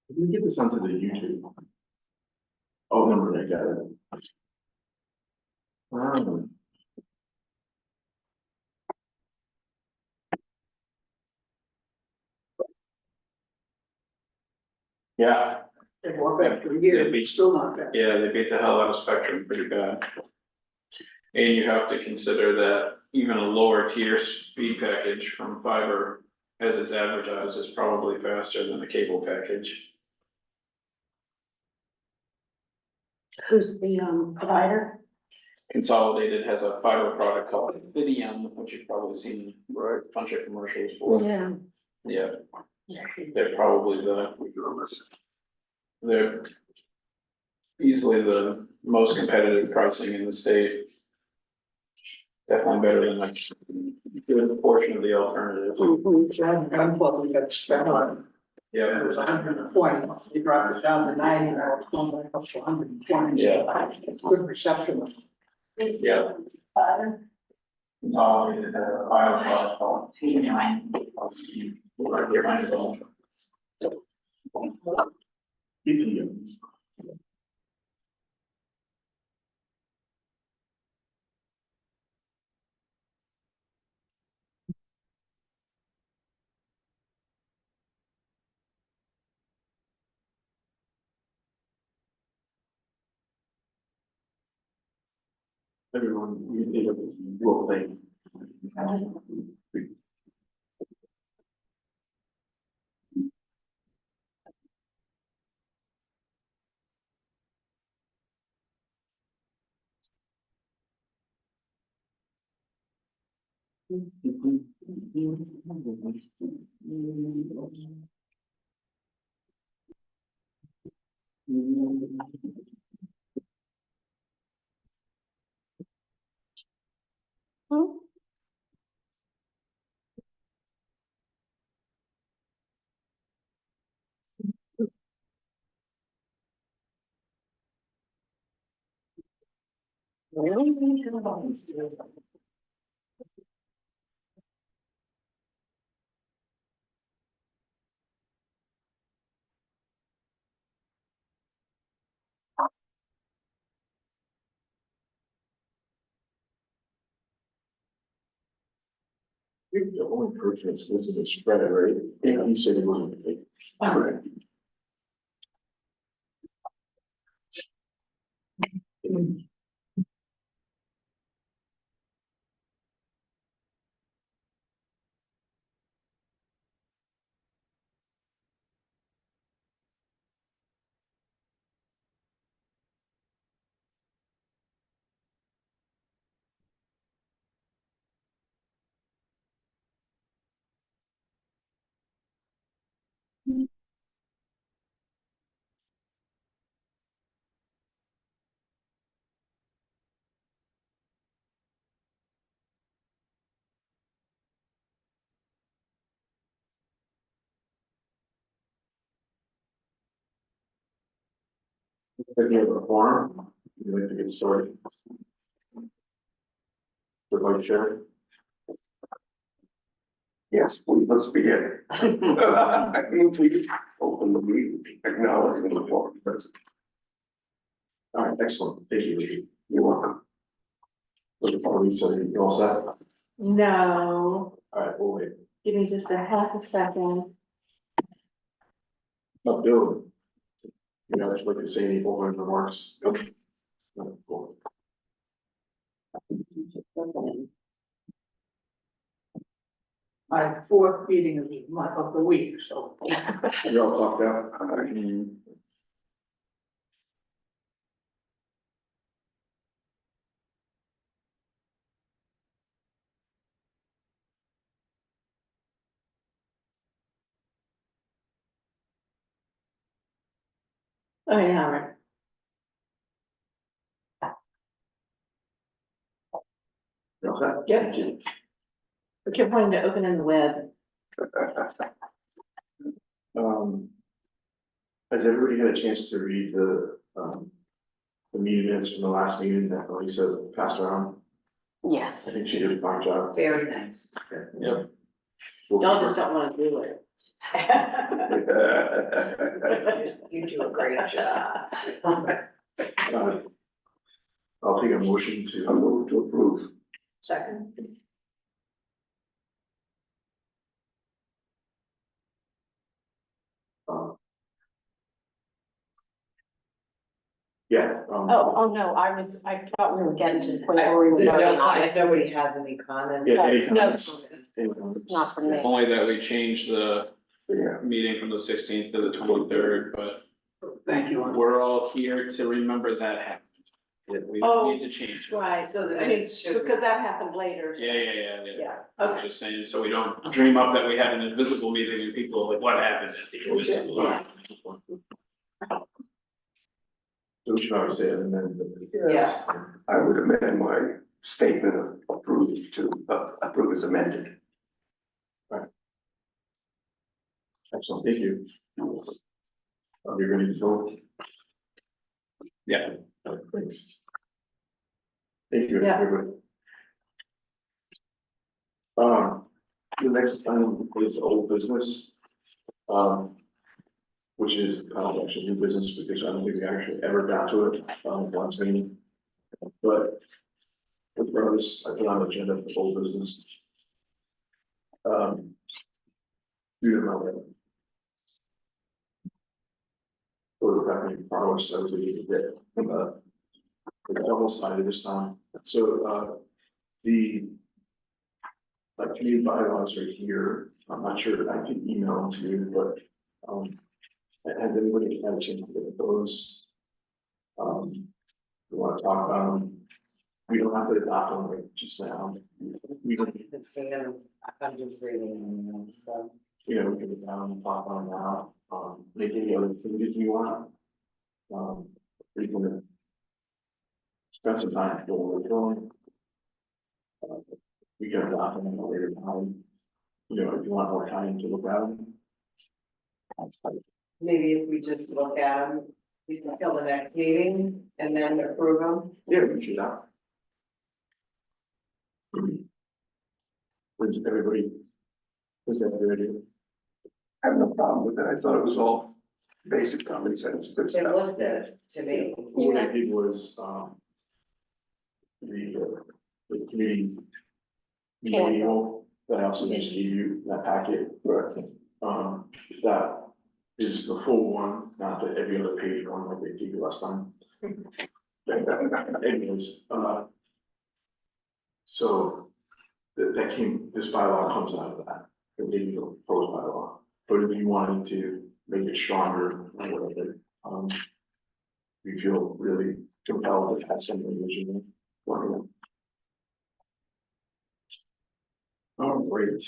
Can you get this onto the YouTube? Oh, no, I got it. Yeah, They walk back for a year, They'd be- still not that. yeah, they beat the hell out of Spectrum pretty bad. And you have to consider that even a lower tier speed package from fiber, as it's advertised, is probably faster than the cable package. Who's the provider? Consolidated has a fiber product called Fidium, which you've probably seen a bunch of commercials for. Yeah. Yeah, they're probably they're easily the most competitive pricing in the state. Definitely better than like a good portion of the alternatives. Gunplug we got spent on, it Yeah, was 120, they dropped it down to 90, now it's going back up to 120. yeah, Good reception. yeah. Consolidated, fiber product called. Right here, my phone. PPM. Everyone, you need a little thing. You're the only person that's listening to spread it, right? Yeah, you said it wasn't. Right. If you have a forum, you'd like to get started. The vice chair. Yes, please, let's begin. I mean, please open the meeting, acknowledging the floor present. All right, excellent. Thank you. You're welcome. Lisa, you all set? No, All right, we'll wait. give me just a half a second. Bill. You know, I'd like to say any opening remarks. Okay. Cool. My fourth meeting of the week, so. You're all talked out. Oh, yeah, all right. You're all set? Yeah. We kept wanting to open in the web. Has everybody had a chance to read the meeting minutes from the last meeting that Lisa passed around? Yes. I think she did a fine job. Very nice. Yep. Y'all just don't wanna do it. You do a great job. I'll take a motion I to, move to approve. Second. uh, yeah. Oh, no, I thought we were getting to the point where we were voting on it. Nobody has any comments. Yeah, any No, comments? Any comments? not from me. Only that we changed the Yeah, meeting from the 16th to the 23rd, but Thank you. we're all here to remember that happened. We Oh, need to change it. Right, So the I mean, minutes should- because that happened later. so- Yeah. Yeah, I was okay. just saying, so we don't dream up that we had an invisible meeting and people are like, what happened at the invisible? Yeah. So we should always say it and then. Yeah. I would amend my statement of approve to approve as amended. Excellent, thank you. Are we ready to vote? Yeah. Thanks. Thank you, Yeah. everybody. The next item is old business. Which is actually new business because I don't think we actually ever got to it, last meeting. But regardless, I put on the agenda for old business. Due to my photographic prowess, I was able to get, the double sided this time, so, the community bylaws are here, I'm not sure that I can email them to you, but, has anybody had a chance to look at those? We wanna talk about them, we don't have to adopt them right just now, we don't, I'm just reading them, so. we can get down and talk on now, make any other changes you want. We can spend some time going over them. We can adopt them at a later time, you know, if you want more time to look at them. Maybe if we just look at them, we can kill the next meeting and then approve them. Yeah, we should have. Does everybody, is that good? I have no problem with it. I thought it was all basic common sense, good It stuff. looks it to me. What I did was, the committee manual that I also just gave you, that packet, Right. that is the full one, not the every other page one like they gave you last time. Anyways, so that came, this bylaw comes out of that, it may be the proposed bylaw, but if you wanted to make it stronger or whatever, we feel really compelled to have some revision. All right.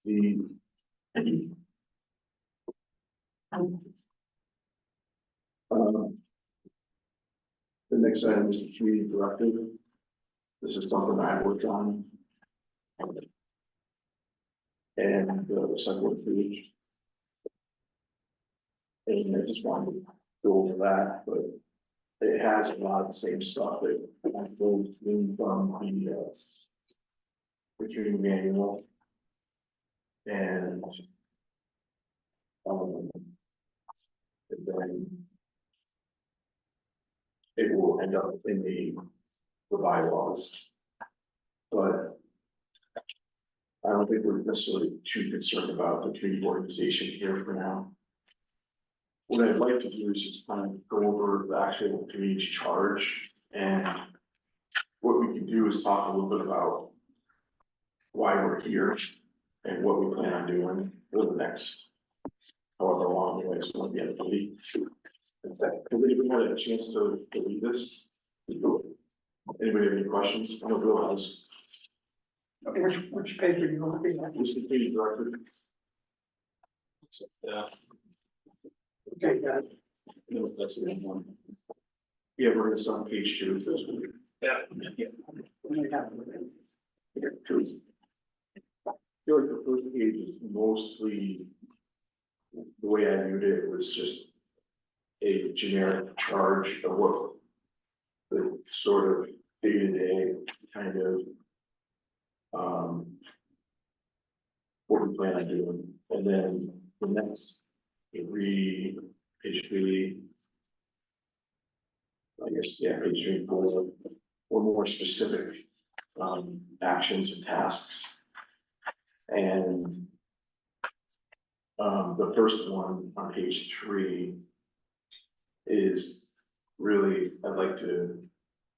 The. The next item is the community directive. This is something I worked on. And the second page. And I just wanted to go over that, but it has a lot of the same stuff that I pulled in from the community manual. And and then it will end up in the bylaws. But I don't think we're necessarily too concerned about the community organization here for now. What I'd like to do is just kind of go over the actual community's charge, and what we can do is talk a little bit about why we're here and what we plan on doing for the next however long it's going to be at the week. Have we had a chance to read this? Anybody have any questions? I know Bill has. Okay, which page are you looking at? This is the community director. Yeah. Okay, got it. No, that's the one. Yeah, we're gonna start on page 2. Yeah. Here, 2. feel like the first page is mostly, the way I viewed it was just a generic charge of what the sort of day-to-day kind of, what we plan on doing, and then the next, page three, I guess, yeah, page 3 and 4, or more specific, actions and tasks. And the first one on page 3 is really, I'd like to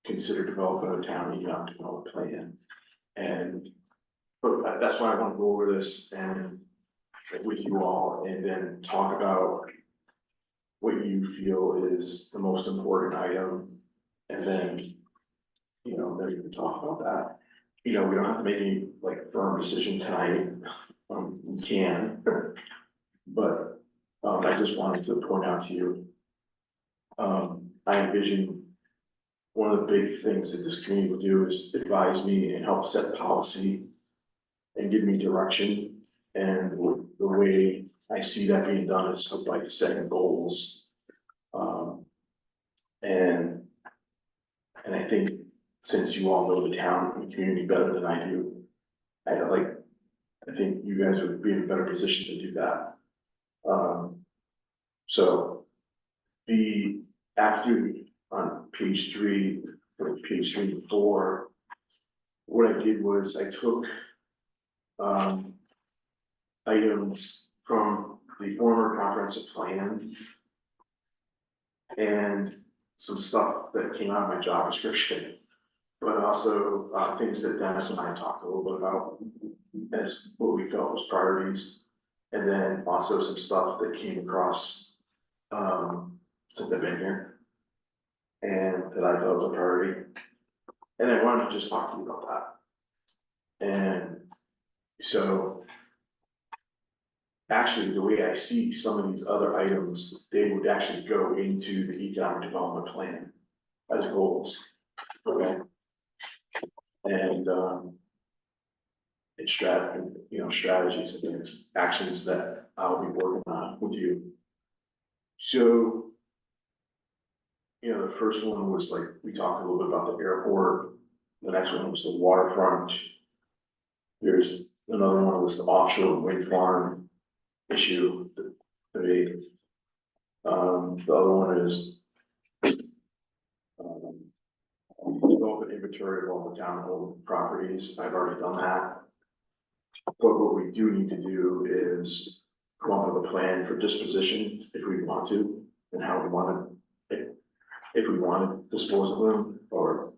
consider developing a town economic development plan. And, but that's why I want to go over this and with you all, and then talk about what you feel is the most important item, and then, you know, then we can talk about that. You know, we don't have to make any like firm decision tonight, we can, but, I just wanted to point out to you. I envision one of the big things that this community will do is advise me and help set policy and give me direction. And the way I see that being done is by setting goals. And I think since you all know the town and the community better than I do, I think you guys would be in a better position to do that. So after on page 3, or page 3 and 4, what I did was I took items from the former comprehensive plan and some stuff that came out of my job description, but also things that Dennis and I talked a little bit about as what we felt was priorities. And then also some stuff that came across since I've been here and that I thought was a priority. And I wanted to just talk to you about that. And so actually, the way I see some of these other items, they would actually go into the economic development plan as goals. Okay. And strategies and things, actions that I'll be working on with you. So, you know, the first one was like, we talked a little bit about the airport. The next one was the waterfront. There's another one was the offshore wind farm issue, the other one is develop an inventory of all the town-owned properties. I've already done that. But what we do need to do is come up with a plan for disposition if we want to, and how we want to, if we want to dispose of them, or,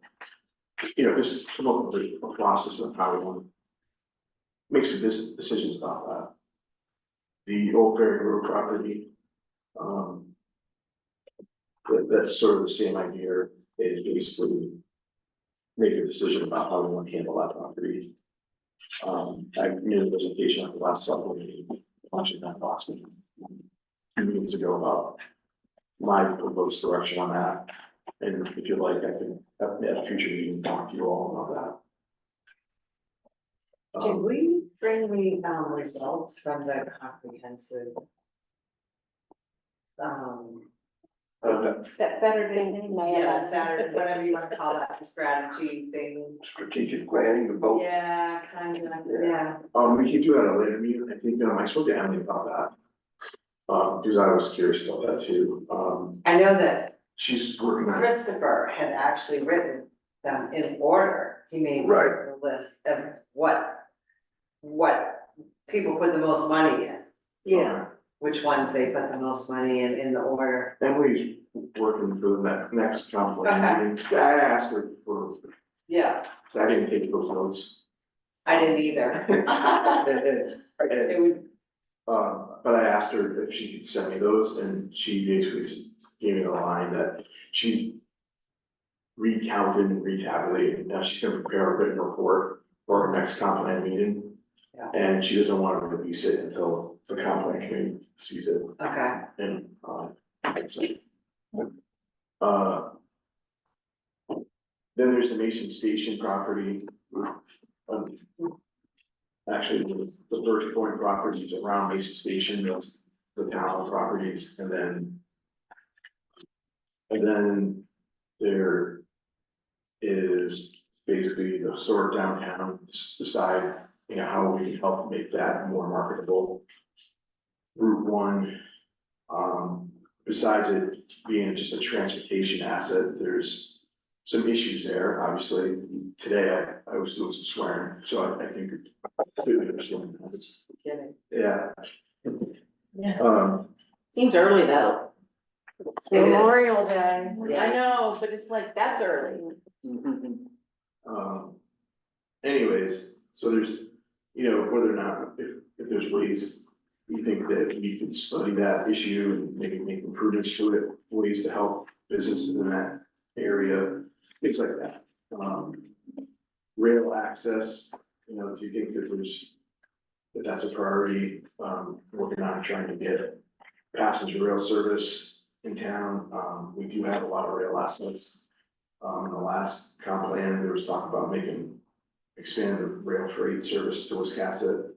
you know, just come up with a process of how we want to make some decisions about that. The Old Ferry Road property, that's sort of the same idea, is basically make a decision about how we want to handle that property. I made a presentation at the last supplement, watching that last meeting 2 meetings ago about my proposed direction on that. And if you'd like, I can at a future meeting talk to you all about that. Did we bring the results from the comprehensive? That Saturday, Yeah, Saturday, whatever you wanna call that, the strategy thing. Strategic planning, the votes. Yeah, kind of, yeah. We can do that at a later meeting. I think, I spoke to Emily about that. Because I was curious about that too. I know that She's working on it. Christopher had actually written them in order. He made Right. a list of what people put the most money in, yeah, which ones they put the most money in the order. Emily's working for the next council Okay. meeting. I asked her for, Yeah, because I didn't take those notes. I didn't either. And, It would, but I asked her if she could send me those, and she basically gave me the line that she's recounted and retabulated. Now she's gonna prepare a written report for our next comp plan meeting. Yeah. And she doesn't want to release it until the comp plan committee sees it. okay, And, then there's the Mason Station property. actually, the Birch Point properties around Mason Station, that's the town properties, and then there is basically the sort of downtown, decide, you know, how we can help make that more marketable. Route one, besides it being just a transportation asset, there's some issues there, obviously. Today, I was doing some swearing, so I think. It's just the beginning. Yeah. Yeah. Seems early though. It's It is. Memorial Day. Yeah. I know, but it's like, that's early. Anyways, so there's, you know, whether or not, if there's ways you think that we can study that issue and maybe make improvements to it, ways to help businesses in that area, things like that. Rail access, you know, do you think that that's a priority, working on trying to get passenger rail service in town? We do have a lot of rail assets. In the last comp plan, there was talk about expand the rail freight service to Wiscasset.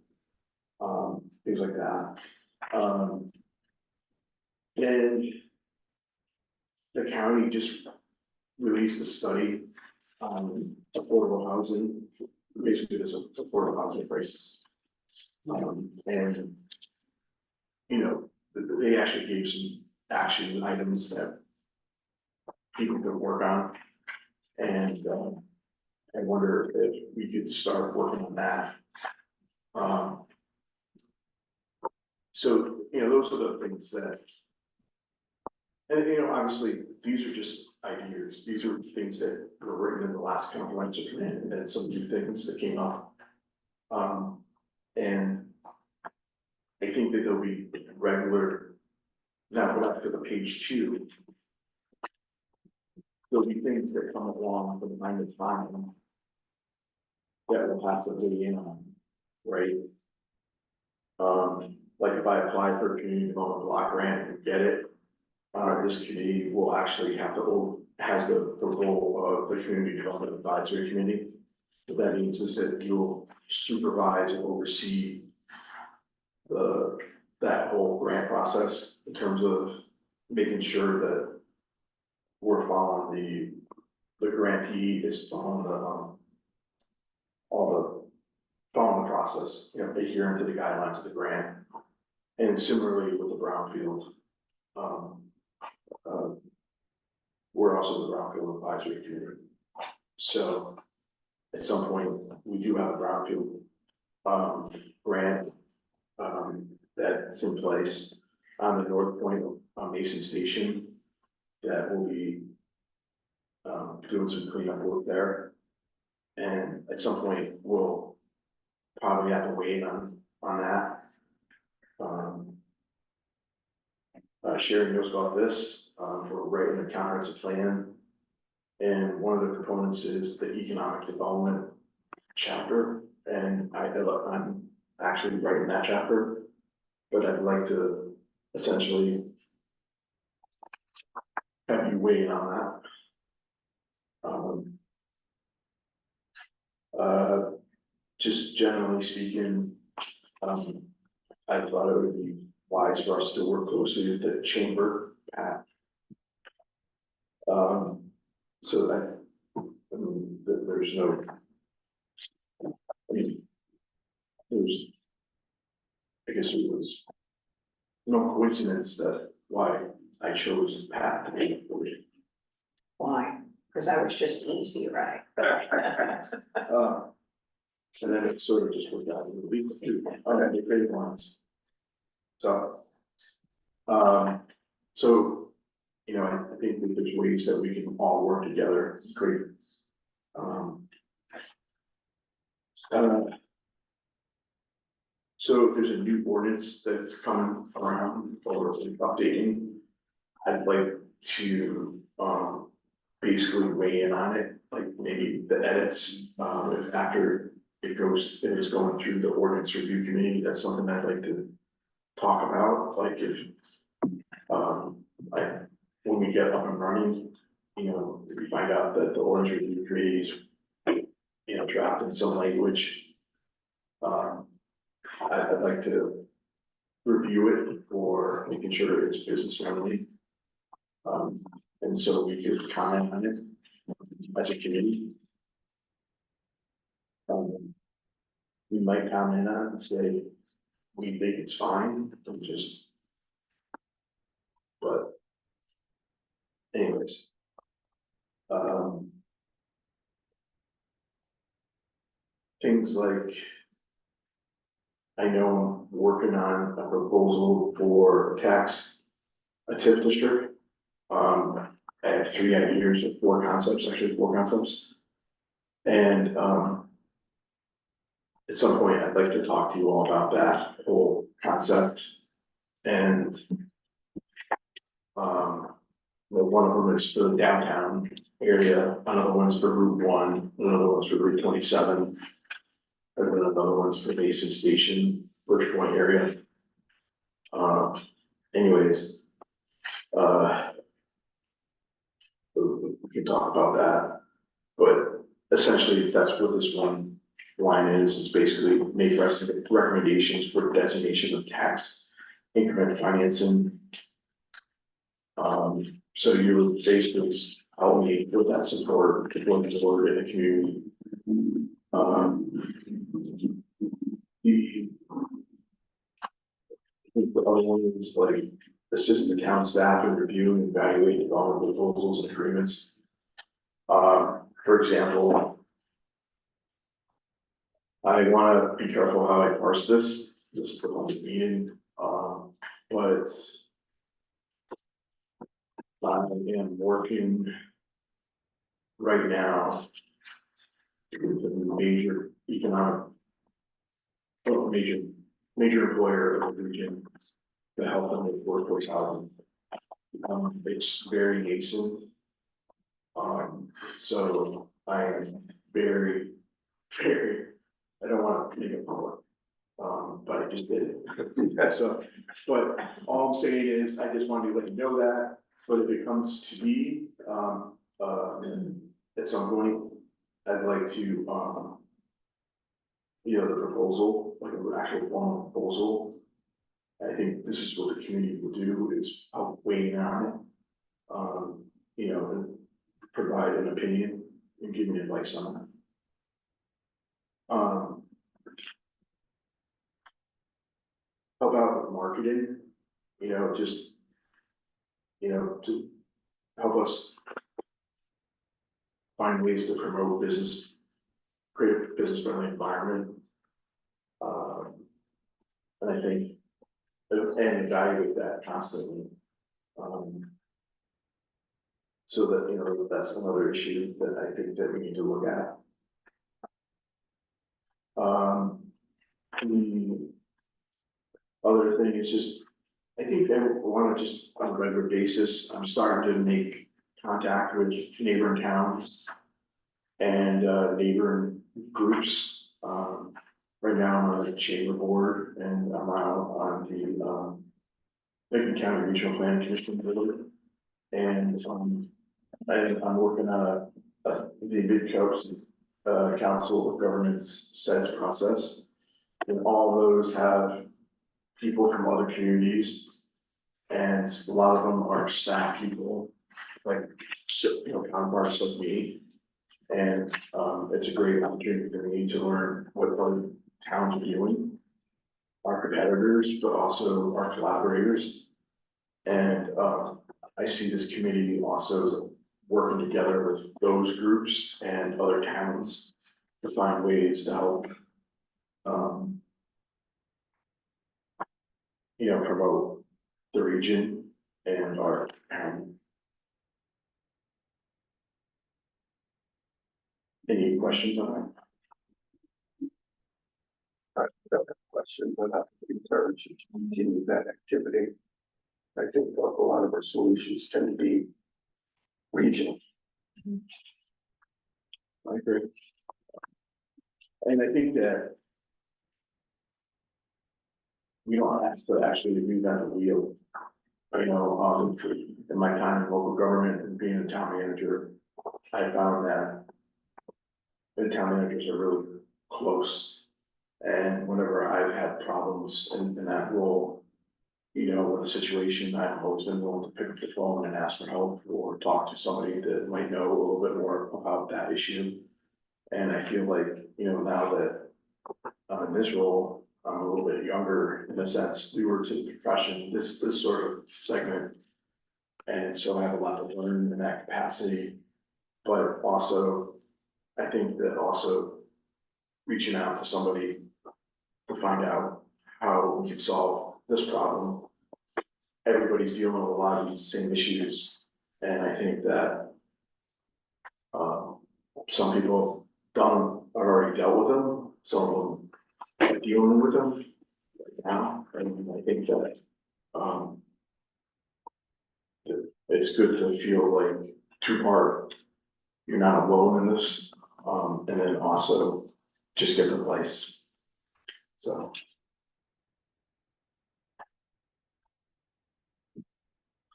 Things like that. And the county just released a study on affordable housing, basically there's affordable housing prices. And, you know, they actually gave some action items that people could work on. And, I wonder if we could start working on that. So, you know, those are the things that. And, you know, obviously, these are just ideas, these are things that were written in the last comprehensive plan, and then some new things that came up. And I think that there'll be regular, now go back to the page 2. There'll be things that come along from time to time that we'll have to weigh in on, right? Like if I apply for a community development block grant and get it, this committee will actually have has the role of the community development advisory committee. What that means is that you'll supervise and oversee that whole grant process in terms of making sure that we're following the grantee is following following the process, you know, adhering to the guidelines of the grant. And similarly with the brownfield, we're also the brownfield advisory committee. So at some point, we do have a brownfield grant that's in place on the north point of Mason Station that will be doing some cleanup work there. And at some point, we'll probably have to weigh in on that. Sherry knows about this, we're writing a comprehensive plan. And one of the components is the economic development chapter, and I'm actually writing that chapter. But I'd like to essentially have you weigh in on that. Just generally speaking, I thought it would be wise for us to work closely with the chamber. So that, I mean, there's no. I guess it was no coincidence that why I chose Pat to be. Why? Because that was just easy, right? And then it sort of just worked out, at least a few, the great ones. So, you know, I think that there's ways that we can all work together, great. So there's a new ordinance that's coming around or updating. I'd like to, basically weigh in on it, like maybe the edits, if after it goes, if it's going through the ordinance review committee, that's something I'd like to talk about, like if, like when we get up and running, you know, if we find out that the ordinance review committee is, you know, drafting some language, I'd like to review it for making sure it's business friendly. And so we could comment on it as a committee. We might comment on it and say, we think it's fine, and just. But. Anyways. Things like. I know I'm working on a proposal for a TIF district. I have 3 ideas or 4 concepts, actually 4 concepts. And, at some point, I'd like to talk to you all about that whole concept. And, one of them is for the downtown area, another one's for Route 1, another one's for Route 27. And then another one's for Mason Station, Birch Point area. Anyways. We can talk about that, but essentially, that's what this one line is, it's basically make recommendations for designation of tax increment financing. So you basically help me with that support, going forward in the community. The other one is like assist the town staff in reviewing and evaluating development proposals and agreements. For example, I wanna be careful how I parse this. This is the public meeting, but I am working right now with a major economic, major employer of the region to help them with workforce housing. It's very nascent. So I am very, I don't want to make it public. But I just did it. So, but all I'm saying is, I just wanted to let you know that, but if it comes to be, at some point, I'd like to, the proposal, like an actual formal proposal. I think this is what the community will do, is help weigh in on it. And provide an opinion and give me advice on it. How about marketing, just, to help us find ways to promote business, create a business friendly environment. And I think, and evaluate that constantly. So that, that's another issue that I think that we need to look at. The other thing is just, I think I want to just on a regular basis, I'm starting to make contact with neighboring towns and neighboring groups. Right now I'm on the chamber board and I'm out on the Lincoln County Regional Planning Commission board. And I'm working on the Mid-Coast Council of Governments SEDS process. And all those have people from other communities. And a lot of them are staff people, like, counterparts like me. And it's a great opportunity for me to learn what other towns are doing, our competitors, but also our collaborators. And I see this committee also working together with those groups and other towns to find ways to help, promote the region and our town. Any questions on I don't have a question, but I encourage you to continue that activity. I think a lot of our solutions tend to be regional. I agree. And I think that we don't have to actually reinvent the wheel. Often in my time in local government and being a town manager, I found that the town managers are really close And whenever I've had problems in that role, you know, with a situation, I've always been willing to pick up the phone and ask for help or talk to somebody that might know a little bit more about that issue. And I feel like, you know, now that I'm in this role, I'm a little bit younger in a sense, newer to the profession, this sort of segment. And so I have a lot to learn in that capacity, but also, I think that also reaching out to somebody to find out how we can solve this problem. Everybody's dealing with a lot of these same issues, and I think that some people have already dealt with them, some of them are dealing with them right now, and I think that it's good to feel like two-part, you're not alone in this, and then also just get the place. So.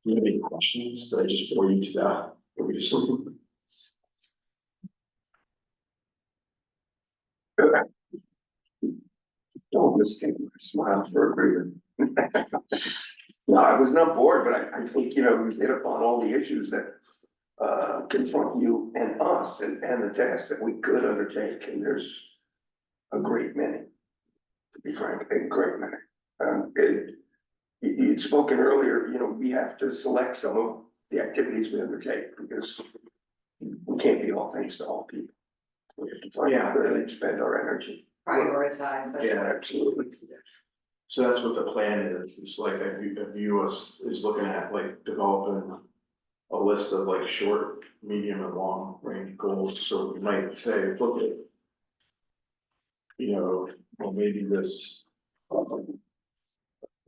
Do you have any questions? Did I just bore you to that? Or we just? Don't mistake my smile for agreement. No, I was not bored, but I think, you know, we hit upon all the issues that confront you and us and the tasks that we could undertake, and there's a great many, to be frank, a great many. You'd spoken earlier, you know, we have to select some of the activities we undertake because we can't be all things to all people. We have to find out where to spend our energy. Prioritize, that's Yeah, what. Absolutely. So that's what the plan is, it's like, I view us is looking at like developing a list of like short, medium and long range goals, so we might say, look at. You know, well, maybe this.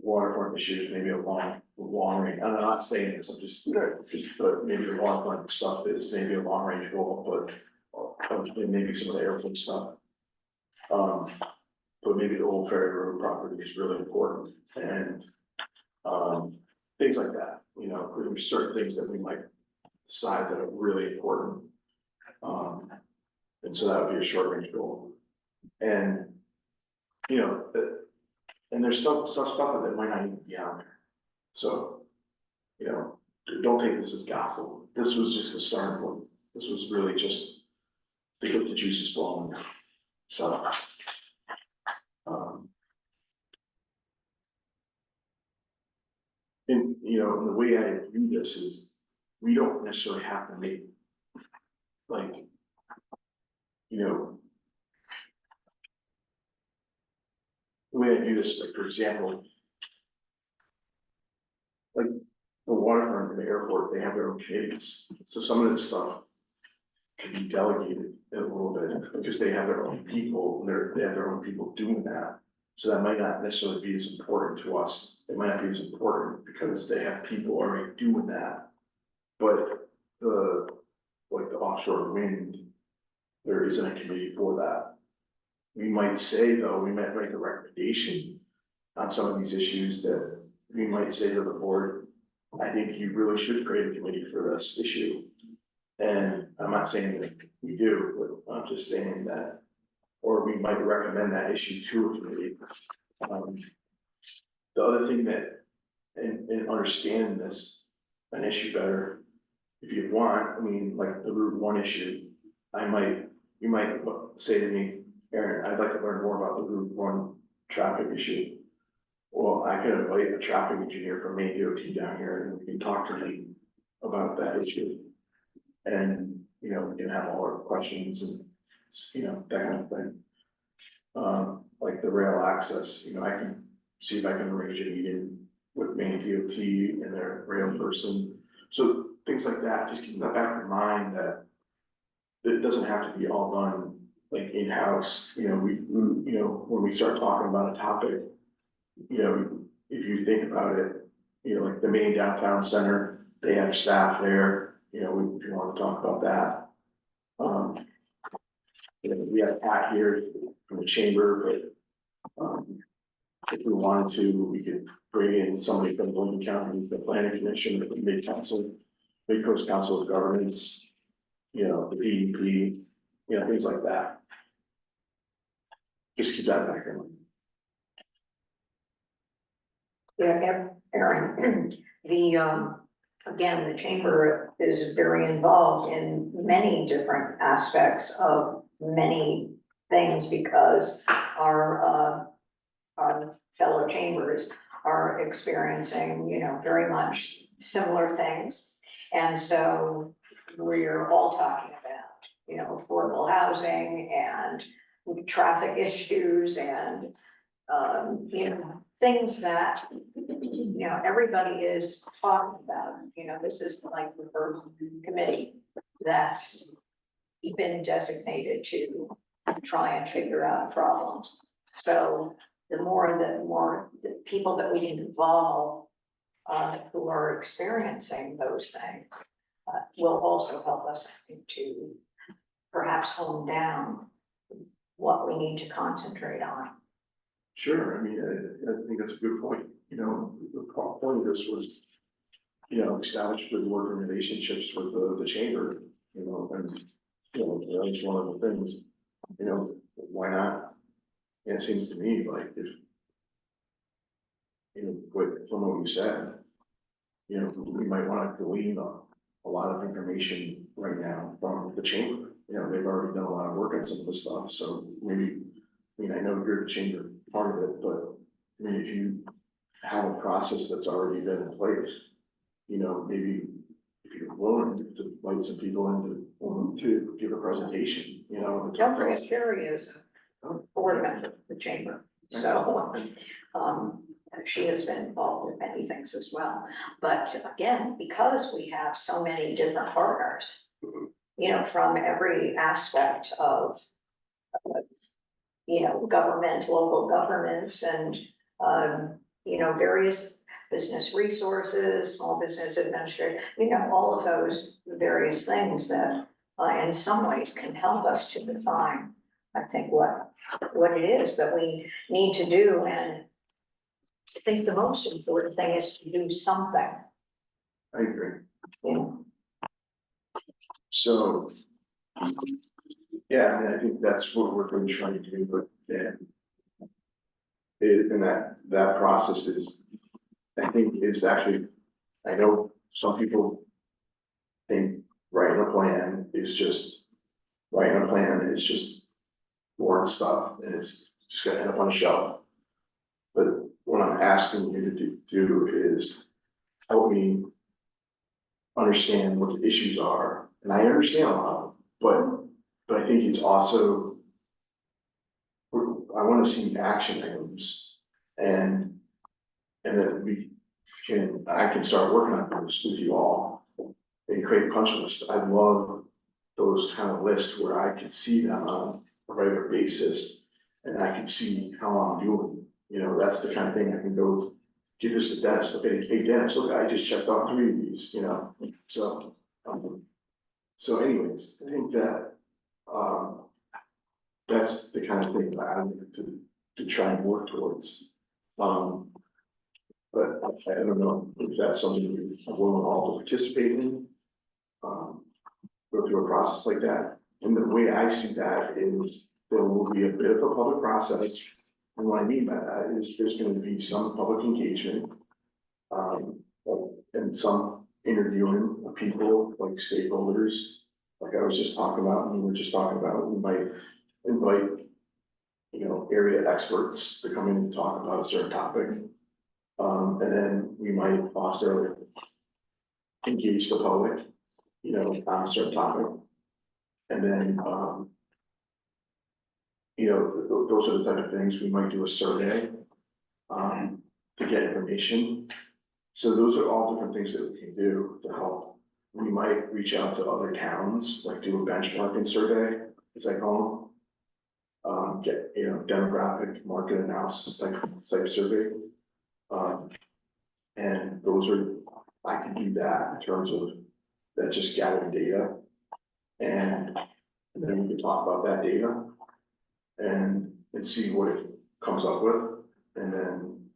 Waterfront issue is maybe a long range, I'm not saying this, I'm just, but maybe the waterfront stuff is maybe a long range goal, but maybe some of the airport stuff. But maybe the Old Ferry Road property is really important, and, things like that, you know, there's certain things that we might decide that are really important. And so that would be a short range goal. And, you know, and there's some stuff that might not even be out there. So, you know, don't take this as gospel. This was just the starting point. This was really just to get the juices flowing. So. And, you know, and the way I view this is, we don't necessarily have to make, like, you know, the way I view this, like, for example, like, the waterfront and the airport, they have their own committees, so some of this stuff can be delegated a little bit, because they have their own people, and they have their own people doing that. So that might not necessarily be as important to us, it might not be as important because they have people already doing that. But like the offshore wind, there isn't a committee for that. We might say, though, we might make a recommendation on some of these issues that we might say to the board, I think you really should create a committee for this issue. And I'm not saying that we do, but I'm just saying that, or we might recommend that issue to a committee. The other thing that, and understand this, an issue better, if you want, I mean, like the Route 1 issue, you might say to me, Aaron, I'd like to learn more about the Route 1 traffic issue. Well, I could invite a traffic engineer from Maine DOT down here and we can talk to him about that issue. And, you know, we can have all our questions and, you know, that kind of thing. Like the rail access, you know, I can see if I can arrange a meeting with Maine DOT and their rail person. So things like that, just keep that back in mind that it doesn't have to be all done like in-house, you know, you know, when we start talking about a topic, you know, if you think about it, you know, like the Maine Downtown Center, they have staff there, you know, if you want to talk about that. You know, we have Pat here from the chamber, but, if we wanted to, we could bring in somebody from Lincoln County, the planning commission, the Mid Council, Mid Coast Council of Governments, you know, the DEP, you know, things like that. just keep that back in mind. Yeah, Aaron, again, the chamber is very involved in many different aspects of many things because our fellow chambers are experiencing, very much similar things. And so we're all talking about, affordable housing and traffic issues and, things that, everybody is talking about. This is like the first committee that's been designated to try and figure out problems. So the more the people that we can involve who are experiencing those things will also help us, I think, to perhaps hone down what we need to concentrate on. Sure, I mean, I think that's a good point, the point of this was, establish good working relationships with the chamber, and, that was one of the things, why not? And it seems to me like if, from what you said, we might want to glean a lot of information right now from the chamber, they've already done a lot of work on some of this stuff, so maybe, I know you're the chamber part of it, but if you have a process that's already been in place, maybe if you're willing to invite some people in to give a presentation, Don't forget Sherry is a board member of the chamber, so, she has been involved in many things as well. But again, because we have so many different partners, from every aspect of, government, local governments and, various business resources, small business administration, all of those various things that in some ways can help us to define, I think, what it is that we need to do. And I think the most important thing is to do something, I agree. you know. So, yeah, I think that's what we're really trying to do, but then. And that process is, I think is actually, I know some people think writing a plan is just boring stuff and it's just gonna end up on a shelf. But what I'm asking you to do is help me understand what the issues are, and I understand a lot of them, but I think it's also, I wanna see action items, and then I can start working on those with you all, and create a punch list. I love those kind of lists where I can see them on a regular basis, and I can see how I'm doing, that's the kind of thing I can go give this to Dennis, okay, hey Dennis, look, I just checked off 3 of these, so. So anyways, I think that, that's the kind of thing that I need to try and work towards. But I don't know if that's something you're willing all to participate in. Go through a process like that, and the way I see that is there will be a bit of a public process. And what I mean by that is there's gonna be some public engagement. And some interviewing of people like stakeholders, like I was just talking about, and we were just talking about, we might invite, area experts to come in and talk about a certain topic. And then we might also engage the public, on a certain topic. And then, those are the type of things, we might do a survey, to get information. So those are all different things that we can do to help. We might reach out to other towns, like do a benchmarking survey, as I call them. Get, demographic market analysis type survey. And I can do that in terms of that, just gathering data. And then we can talk about that data and see what it comes up with. And then,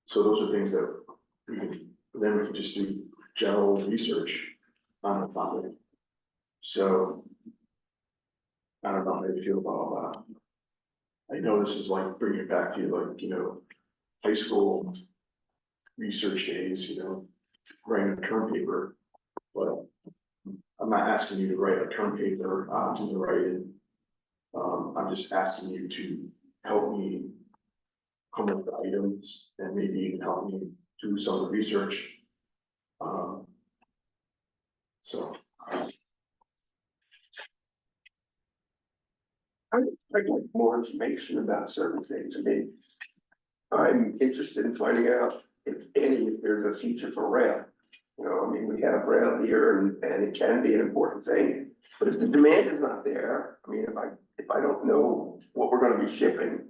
so those are things that we can just do general research on the topic. So I don't know how you feel about all that. I know this is like bringing it back to you, like, you know, high school research days, you know, writing a term paper, but I'm not asking you to write a term paper, do the writing. I'm just asking you to help me come up with items and maybe even help me do some of the research. So, I'd like more information about certain things. I mean, I'm interested in finding out if there's a future for rail. You know, I mean, we have rail here and it can be an important thing, but if the demand is not there, I mean, if I don't know what we're gonna be shipping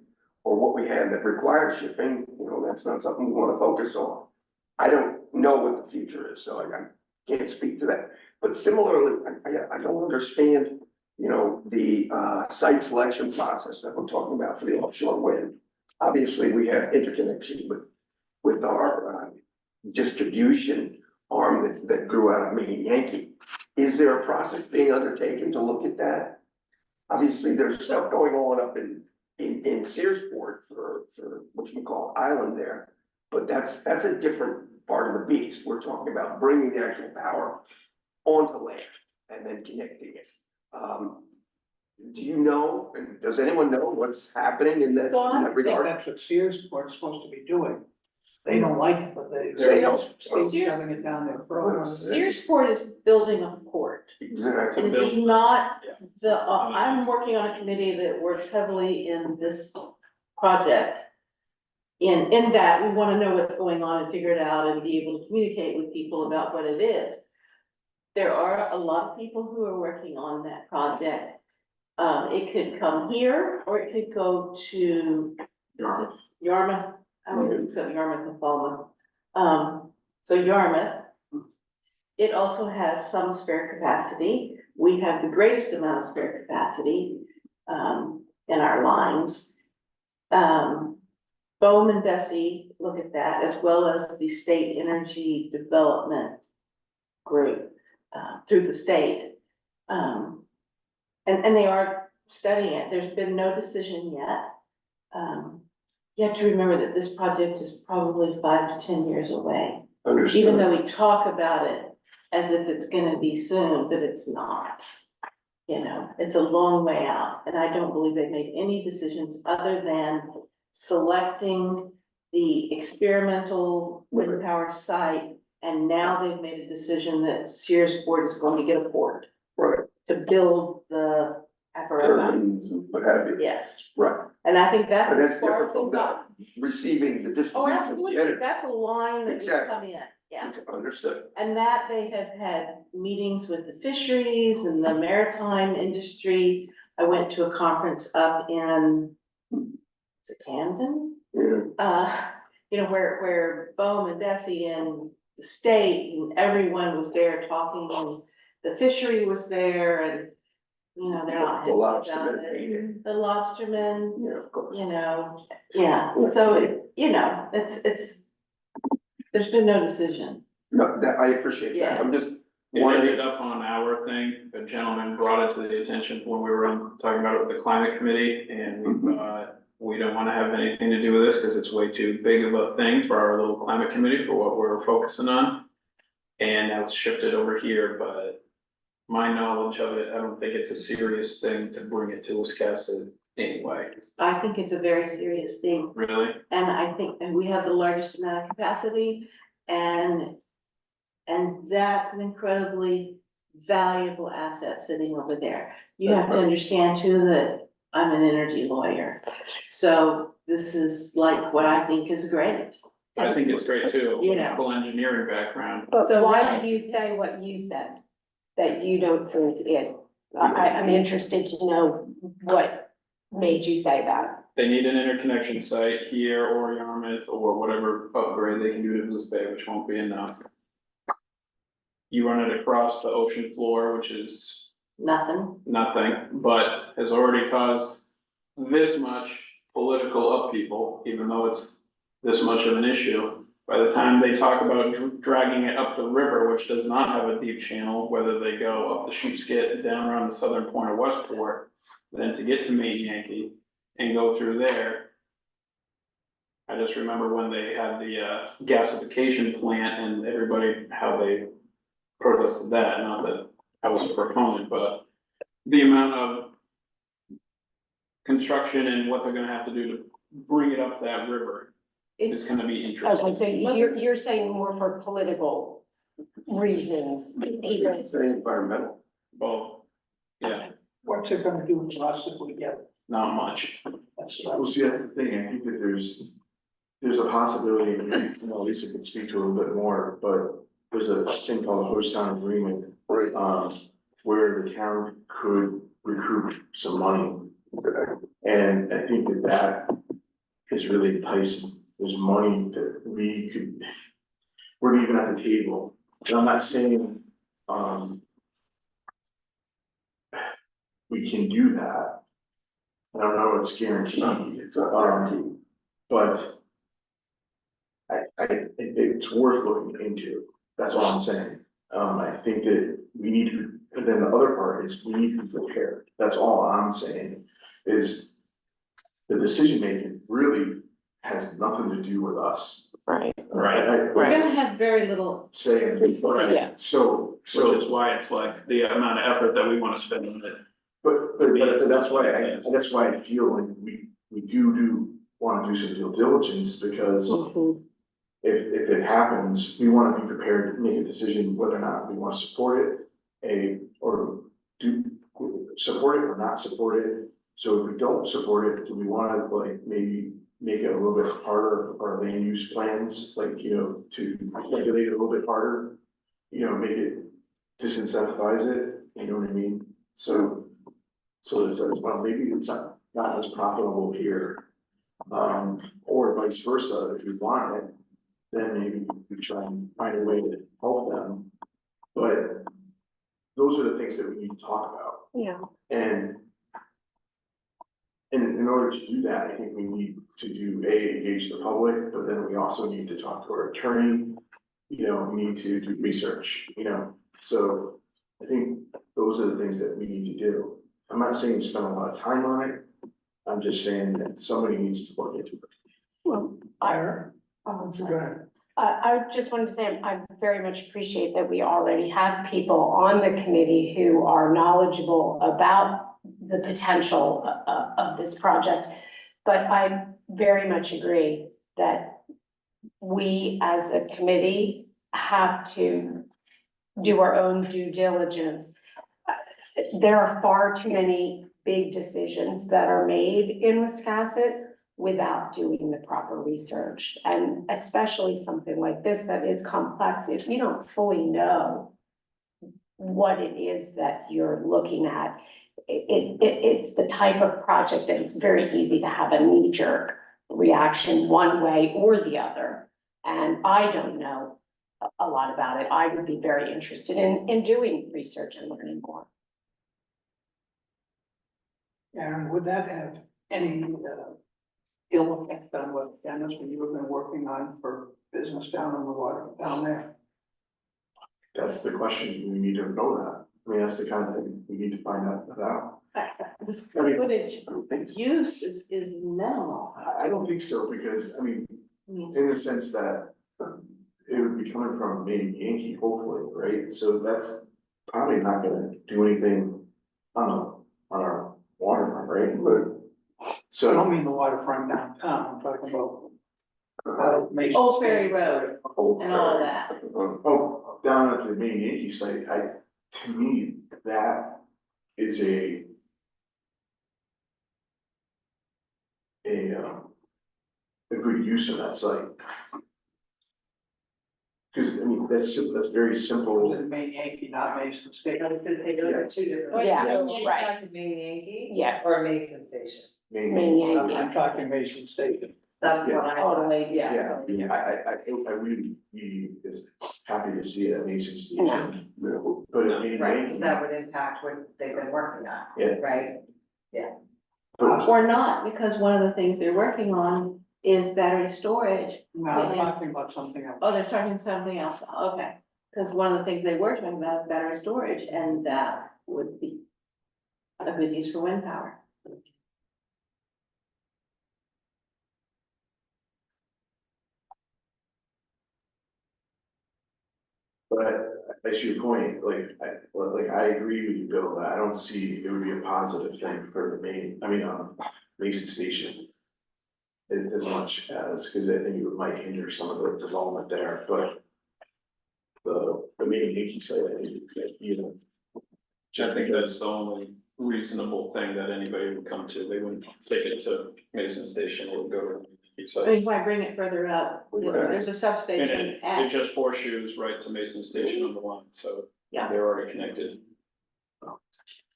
or what we have that requires shipping, you know, that's not something we wanna focus on. I don't know what the future is, so I can't speak to that. But similarly, I don't understand, you know, the site selection process that we're talking about for the offshore wind. Obviously, we have interconnection with our distribution arm that grew out of Maine Yankee. Is there a process being undertaken to look at that? Obviously, there's stuff going on up in Searsport for what you call island there. But that's a different part of the beast. We're talking about bringing the actual power onto land and then connecting it. Do you know, and does anyone know what's happening in that So I think regard? That's what Searsport is supposed to be doing. They don't like it, but They don't. state's shoving it down their throat. Searsport is building a port. Exactly. And it is not the, I'm working on a committee that works heavily in this project. In that, we wanna know what's going on and figure it out and be able to communicate with people about what it is. There are a lot of people who are working on that project. It could come here, or it could go to Yarmouth. I would think so, Yarmouth and Falmouth. So Yarmouth. It also has some spare capacity. We have the greatest amount of spare capacity, in our lines. Bohm and Bessie look at that, as well as the State Energy Development Group, through the state. And they are studying it. There's been no decision yet. You have to remember that this project is probably 5 to 10 years away. Understood. Even though we talk about it as if it's gonna be soon, but it's not. You know, it's a long way out, and I don't believe they've made any decisions other than selecting the experimental wind power site. And now they've made a decision that Searsport is going to get a port Right, to build the apparatus. turbines and what have you. Yes, Right, and I think that's but that's as far different as from they've got. receiving the Oh, distribution. of absolutely, energy. that's a line that would Exactly. come in, yeah. Understood. And that they have had meetings with the fisheries and the maritime industry. I went to a conference up in, is it Camden? Yeah, You know, where Bohm and Bessie and the state and everyone was there talking, and the fishery was there, and, you know, they're not The happy about lobstermen hate it. it. The lobstermen, yeah, of course. you know, yeah, so, you know, it's, there's been no decision. No, that, I appreciate Yeah. that. I'm just It wondering. ended up on our thing, a gentleman brought it to the attention when we were talking about it with the climate committee, and we thought, we don't wanna have anything to do with this, cause it's way too big of a thing for our little climate committee for what we're focusing on. And now it's shifted over here, but my knowledge of it, I don't think it's a serious thing to bring it to Wiscasset anyway, I think it's a very serious thing. really. And I think, and we have the largest amount of capacity, and that's an incredibly valuable asset sitting over there. You have to understand too that I'm an energy lawyer, so this is like what I think is great. I think it's great too, You know. full engineering background. But So why what- did you say what you said? That you don't think it, I'm interested to know what made you say that. They need an interconnection site here or Yarmouth or whatever upgrade they can do to Blues Bay, which won't be enough. You run it across the ocean floor, which is Nothing, nothing, but has already caused this much political upheaval, even though it's this much of an issue. By the time they talk about dragging it up the river, which does not have a deep channel, whether they go up the Sheepshead down around the southern point of Westport, then to get to Maine Yankee, and go through there. I just remember when they had the gasification plant and everybody, how they protested that, not that I was a proponent, but the amount of construction and what they're gonna have to do to bring it up that river is It's, gonna be Okay, interesting. so you're saying more for political reasons, even, It's very environmental. Well, yeah, What's it gonna do for us if we get, not much. that's, Well, see, that's the thing, I think that there's a possibility, Lisa could speak to a little bit more, but there's a thing called a host town agreement. Right. Where the town could recoup some money. And I think that is really enticing, there's money that we're even at the table, and I'm not saying, we can do that. I don't know, it's guaranteed, It's not guaranteed. but it's worth looking into, that's all I'm saying. I think that we need to, and then the other part is we need to be prepared, that's all I'm saying, is the decision making really has nothing to do with us. right? Right. we're gonna have very little, Saying, Yeah. so, Which is why it's like the amount of effort that we wanna spend on it. but that's why I feel like we do wanna do some due diligence, because Mhm. if it happens, we wanna be prepared to make a decision whether or not we wanna support it, or support it or not support it. So if we don't support it, do we wanna like maybe make it a little bit harder, our land use plans, like, to regulate it a little bit harder? Make it disincentivize it, you know what I mean? So it says, well, maybe it's not as profitable here. Or vice versa, if we want it, then maybe we try and find a way to help them. But those are the things that we need to talk about. Yeah, And in order to do that, I think we need to engage the public, but then we also need to talk to our attorney. We need to do research, so I think those are the things that we need to do. I'm not saying spend a lot of time on it, I'm just saying that somebody needs to look into it. well, higher? oh, Go sorry. ahead. I just wanted to say, I very much appreciate that we already have people on the committee who are knowledgeable about the potential of this project. But I very much agree that we as a committee have to do our own due diligence. There are far too many big decisions that are made in Wiscasset without doing the proper research. And especially something like this that is complex, if you don't fully know what it is that you're looking at, it's the type of project that it's very easy to have a knee-jerk reaction one way or the other. And I don't know a lot about it. I would be very interested in doing research and learning more. Aaron, would that have any ill effect on what Dennis, when you have been working on for business down in the water, down there? That's the question, we need to know that, that's the kind of thing we need to find out about. the square footage use is minimal. I don't think so, because, I mean, in the sense that it would be coming from maybe Yankee, hopefully, right? So that's probably not gonna do anything on our waterfront, right? But, I don't so, mean the waterfront downtown, I'm talking about. Mason Old Ferry State. Road and all of that. oh, down at the main Yankee site, to me, that is a good use of that site. Cause that's very simple. Main Yankee, not Mason State. I was gonna say, those are two different. Yeah, So you're right. talking Main Yankee? Yes. Or Mason Station? Main Yankee. I'm talking Mason State. That's Yeah. what I. Totally, Yeah, I really be is happy to see it at Mason Station. But at Main Right, Yankee, because that would impact what they've been working on, Yeah. right? but Or not, because one of the things they're working on is battery storage. No, I'm talking about something else. Oh, they're talking something else, okay. Because one of the things they were talking about is battery storage, and that would be a good use for wind power. But as your point, I agree with you, Bill, that I don't see it would be a positive thing for the Mason Station. As much as, because I think it might hinder some of the development there, but. The main Yankee site, I think, I think that's the only reasonable thing that anybody would come to. They wouldn't take it to Mason Station or go to the I site. mean, if I bring it further up, there's a And substation it at, just horseshoes right to Mason Station on the line, so Yeah. they're already connected.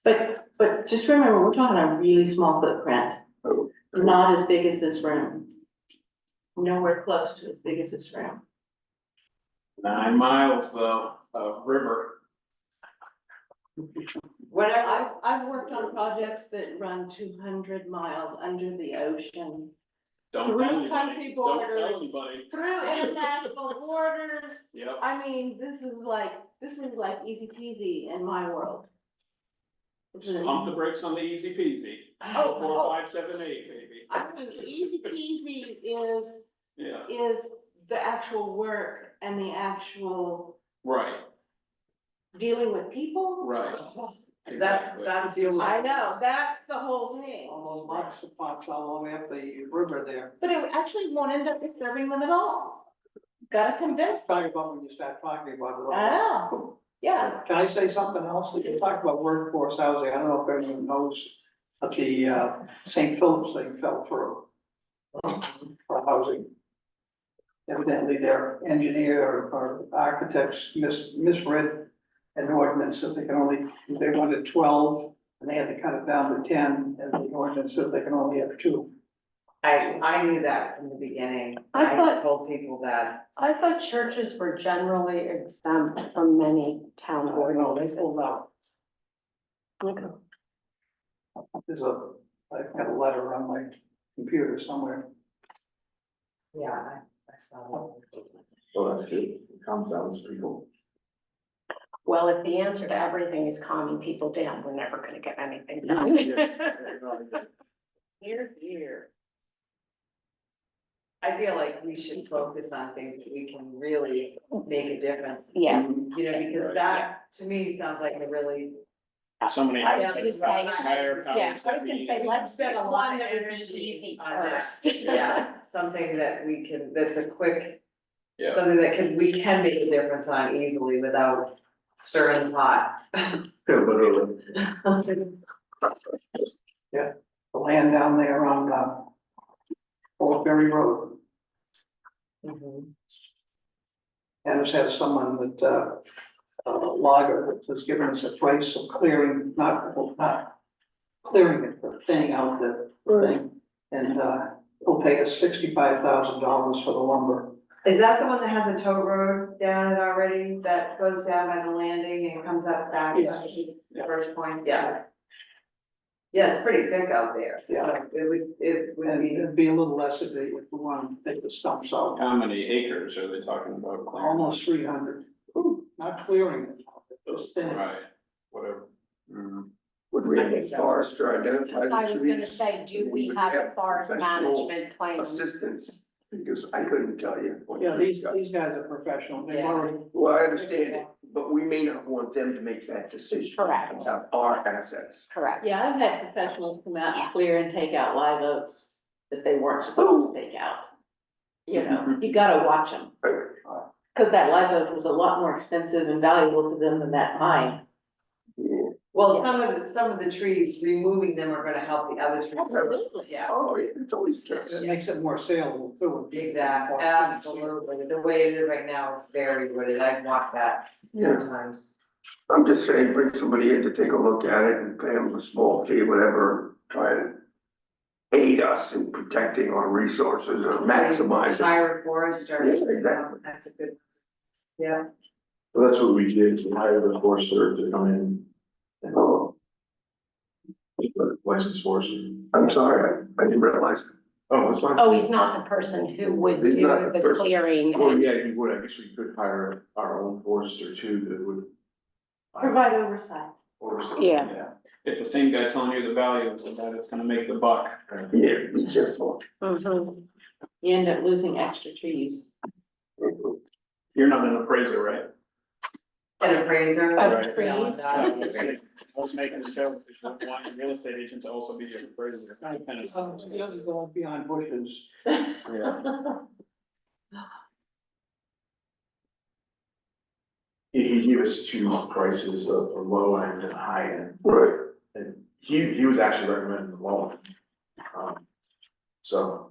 but just remember, we're talking a really small footprint. Not as big as this room. Nowhere close to as big as this room. 9 miles though, of river. Whatever, I've worked on projects that run 200 miles under the ocean, Don't Through tell anybody. country Don't tell borders. anybody. through international borders. Yep. I mean, this is like easy peasy in my world. This Just is- pump the brakes on the easy peasy. Oh, 4, 5, 7, 8, baby. I mean, easy peasy Yeah, is the actual work and the actual right, dealing with people. right. that, Exactly. that's. I know, that's the whole thing. All those box spots all the way up the river there. But it actually won't end up disturbing them at all. Gotta convince them. Talk about when you start talking about it. I know, yeah. Can I say something else? We can talk about workforce housing. I don't know if anyone knows, but the St. Philip's thing fell through for housing. Evidently, their engineer or architects misread an ordinance that they wanted 12, and they had to cut it down to 10, and the ordinance said they can only have 2. I knew that from the beginning. I thought- told people that. I thought churches were generally exempt from many town No, they ordinances. pulled out. Okay. I've got a letter on my computer somewhere. Yeah, I saw that. well, that's good, it calms down some people. Well, if the answer to everything is calming people down, we're never gonna get anything done. Here, here. I feel like we should focus on things that we can really make a difference. Yeah. You know, because that, to me, sounds like a really. So many. I was gonna say, higher yeah, powers I was that gonna be. say, let's pick spend a lot one of that would be energy easy on that. first. Yeah, something that we can, that's a quick, Yeah. something that we can make a difference on easily without stirring the pot. Yeah, literally. The land down there on Old Berry Road. Mhm. Dennis has someone that, logger that has given us a price of clearing, not clearing it, but thinning out the thing. And, he'll pay us $65,000 for the lumber. Is that the one that has a tow road down it already, that goes down by the landing and comes up back? Yes. to the Yeah. First point, yeah. Yeah, it's pretty thick out there, so Yeah. it would And be, it'd be a little less if we want to take the stumps out. How many acres are they talking about? clearing? Almost 300. Not clearing it, just thinning. Right, whatever. Mhm. Would we I have think a so. forester identify the I was gonna trees? say, do we would have a forest professional management plan? Assistance, because I couldn't tell you. what Yeah, these these guys- guys are professional. They've Yeah. already, Well, I understand it, but we may not want them to make that decision. Correct. About our assets. Correct. Yeah, I've had professionals come out and clear and take out live oaks that they weren't supposed to take out. You know, you gotta watch them, cause that live oak was a lot more expensive and valuable to them than that pine. Yeah. well, some of the trees, removing them are gonna help the other trees. Absolutely. Yeah, Oh, yeah, it's always stress. it makes it more saleable too. exactly, absolutely, the way it is right now, it's very wooded, I've walked that Yeah. sometimes. I'm just saying, bring somebody in to take a look at it and pay them a small fee, whatever, try to aid us in protecting our resources or maximizing. Hire a forester. Yeah, exactly. That's a good, yeah. Well, that's what we did, we hired the forester to come in and, licensed forester. I'm sorry, I didn't realize. Oh, that's fine. Oh, he's not the person who would He's do not the the person. clearing. Well, and- yeah, you would, I guess we could hire our own forester too, that would. Provide oversight. Oversight. Yeah. If the same guy telling you the value is that it's gonna make the buck. Yeah, be careful. Mhm. You end up losing extra trees. You're not an appraiser, right? An appraiser. Of Right. trees. I was making the joke, because you want a real estate agent to also be your appraiser. Kind of. The other going behind bushes. Yeah. He gave us two prices, a low end and a high end, Right, and he was actually recommending the low end. So.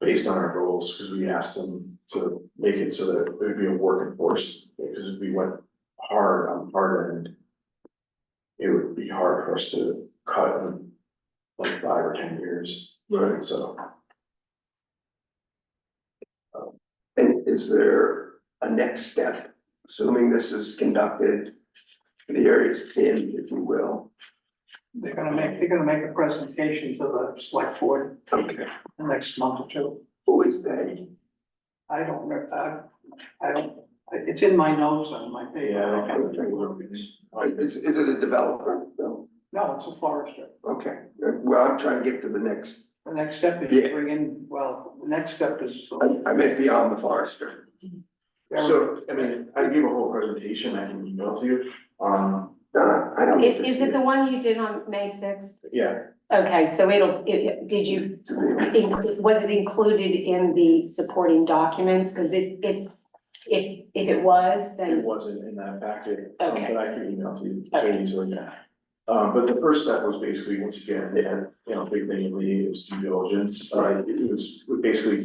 Based on our goals, because we asked them to make it so that it would be a working force, because if we went hard on the hard end. It would be hard for us to cut in like 5 or 10 years, right. so. And is there a next step, assuming this is conducted, the area is thinned, if you will? They're gonna make a presentation to the select board Okay, the next month or two. who is they? I don't know, I don't, it's in my notes on my paper. Yeah, I can't- Is it a developer? No, No, it's a forester. okay, well, I'm trying to get to the next, The next step is Yeah. to bring in, well, the next step is. I meant beyond the forester. So, I mean, I gave a whole presentation I can email to you, I don't. need to Is see it the one you did on May sixth? yeah, Okay, so did you, was it included in the supporting documents? Cause it's, if it was, it then, wasn't in that packet, Okay. but I can email to you Okay. very easily, yeah. But the first step was basically, once again, they had, big thing in Lee, it was due diligence, it was basically,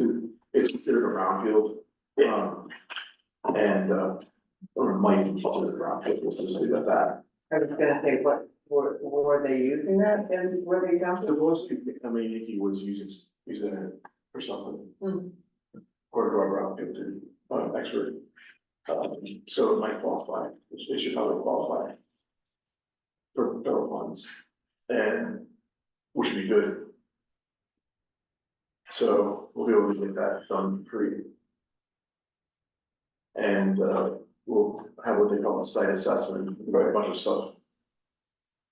it's considered a brownfield. And, or might be considered a brownfield, let's just leave it at that. I was gonna say, what, were they using that, were they dumping? So most people, I mean, Nikki was using it for something. Hmm. According to our brownfield expert. So it might qualify, it should probably qualify. For federal funds, and which would be good. So we'll be able to get that done free. And we'll have what they call a site assessment, write a bunch of stuff.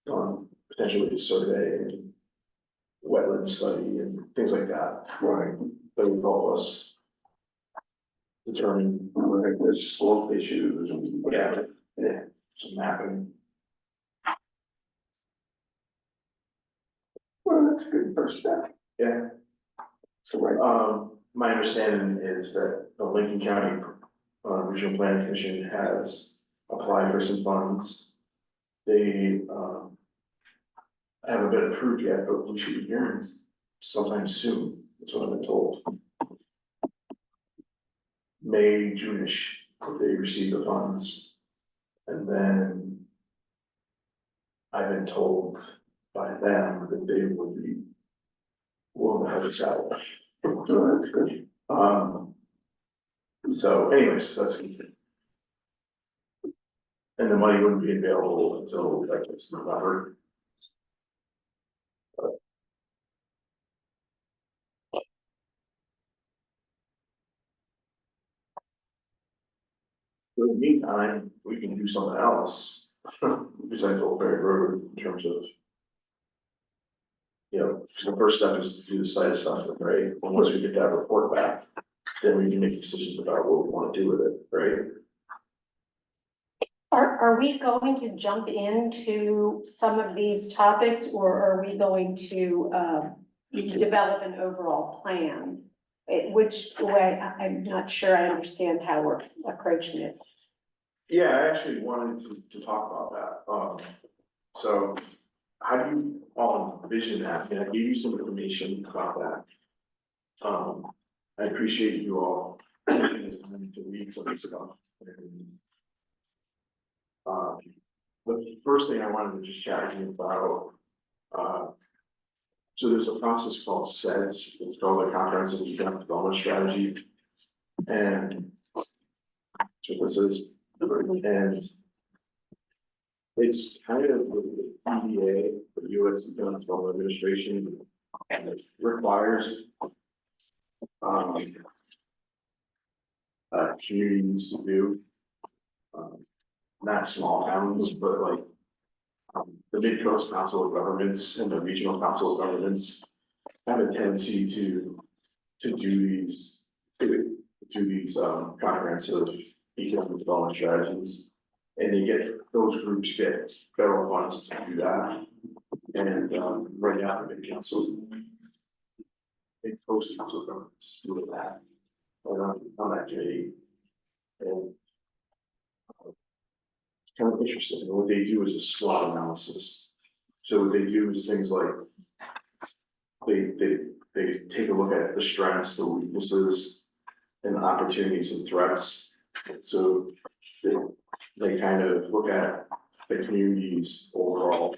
On potentially a survey and wetland study and things like that. Right, That would help us determine, right, there's slope issues and. yeah, Yeah, some mapping. well, that's a good first step. Yeah. So, right, My understanding is that the Lincoln County Regional Planning Commission has applied for some funds. They haven't been approved yet, but we should be hearing sometime soon, that's what I've been told. May, June-ish, if they receive the funds. And then I've been told by them that they would be willing to help us out. oh, that's good. So anyways, that's good. And the money wouldn't be available until like this November. In the meantime, we can do something else besides Old Ferry Road in terms of. Because the first step is to do the site assessment, right? And once we get that report back, then we can make decisions about what we want to do with it, right? are we going to jump into some of these topics, or are we going to, develop an overall plan? Which way, I'm not sure I understand how we're approaching it. Yeah, I actually wanted to talk about that. So how do you all envision that? And I gave you some information about that. I appreciate you all taking the time to read some of this stuff. The first thing I wanted to just chat with you about, so there's a process called SEDS, it's called the Comprehensive Economic Development Strategy. And that's what this is, and it's kind of the EDA, the US Economic Development Administration, and it requires communities to do, not small towns, but like the Mid-Coast Council of Governments and the Regional Council of Governments have a tendency to do these comprehensive economic development strategies. And they get, those groups get federal funds to do that. And, right now, the council. They post council governments doing that. And on that committee. And. Kind of interesting, and what they do is a SWOT analysis. So what they do is things like. They take a look at the strengths, the weaknesses, and the opportunities and threats. So they kind of look at the community's overall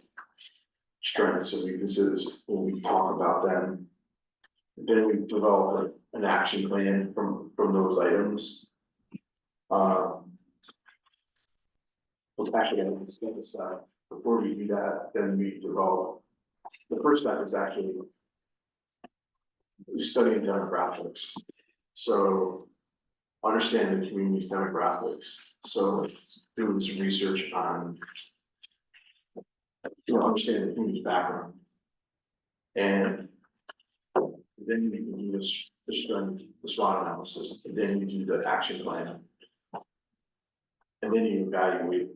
strengths and weaknesses when we talk about them. Then we develop an action plan from those items. Well, actually, I'm just gonna say, before we do that, then we develop, the first step is actually studying demographics. So understand the community's demographics. So doing some research on, understand the community's background. And then you can do the SWOT analysis, and then you do the action plan. And then you evaluate,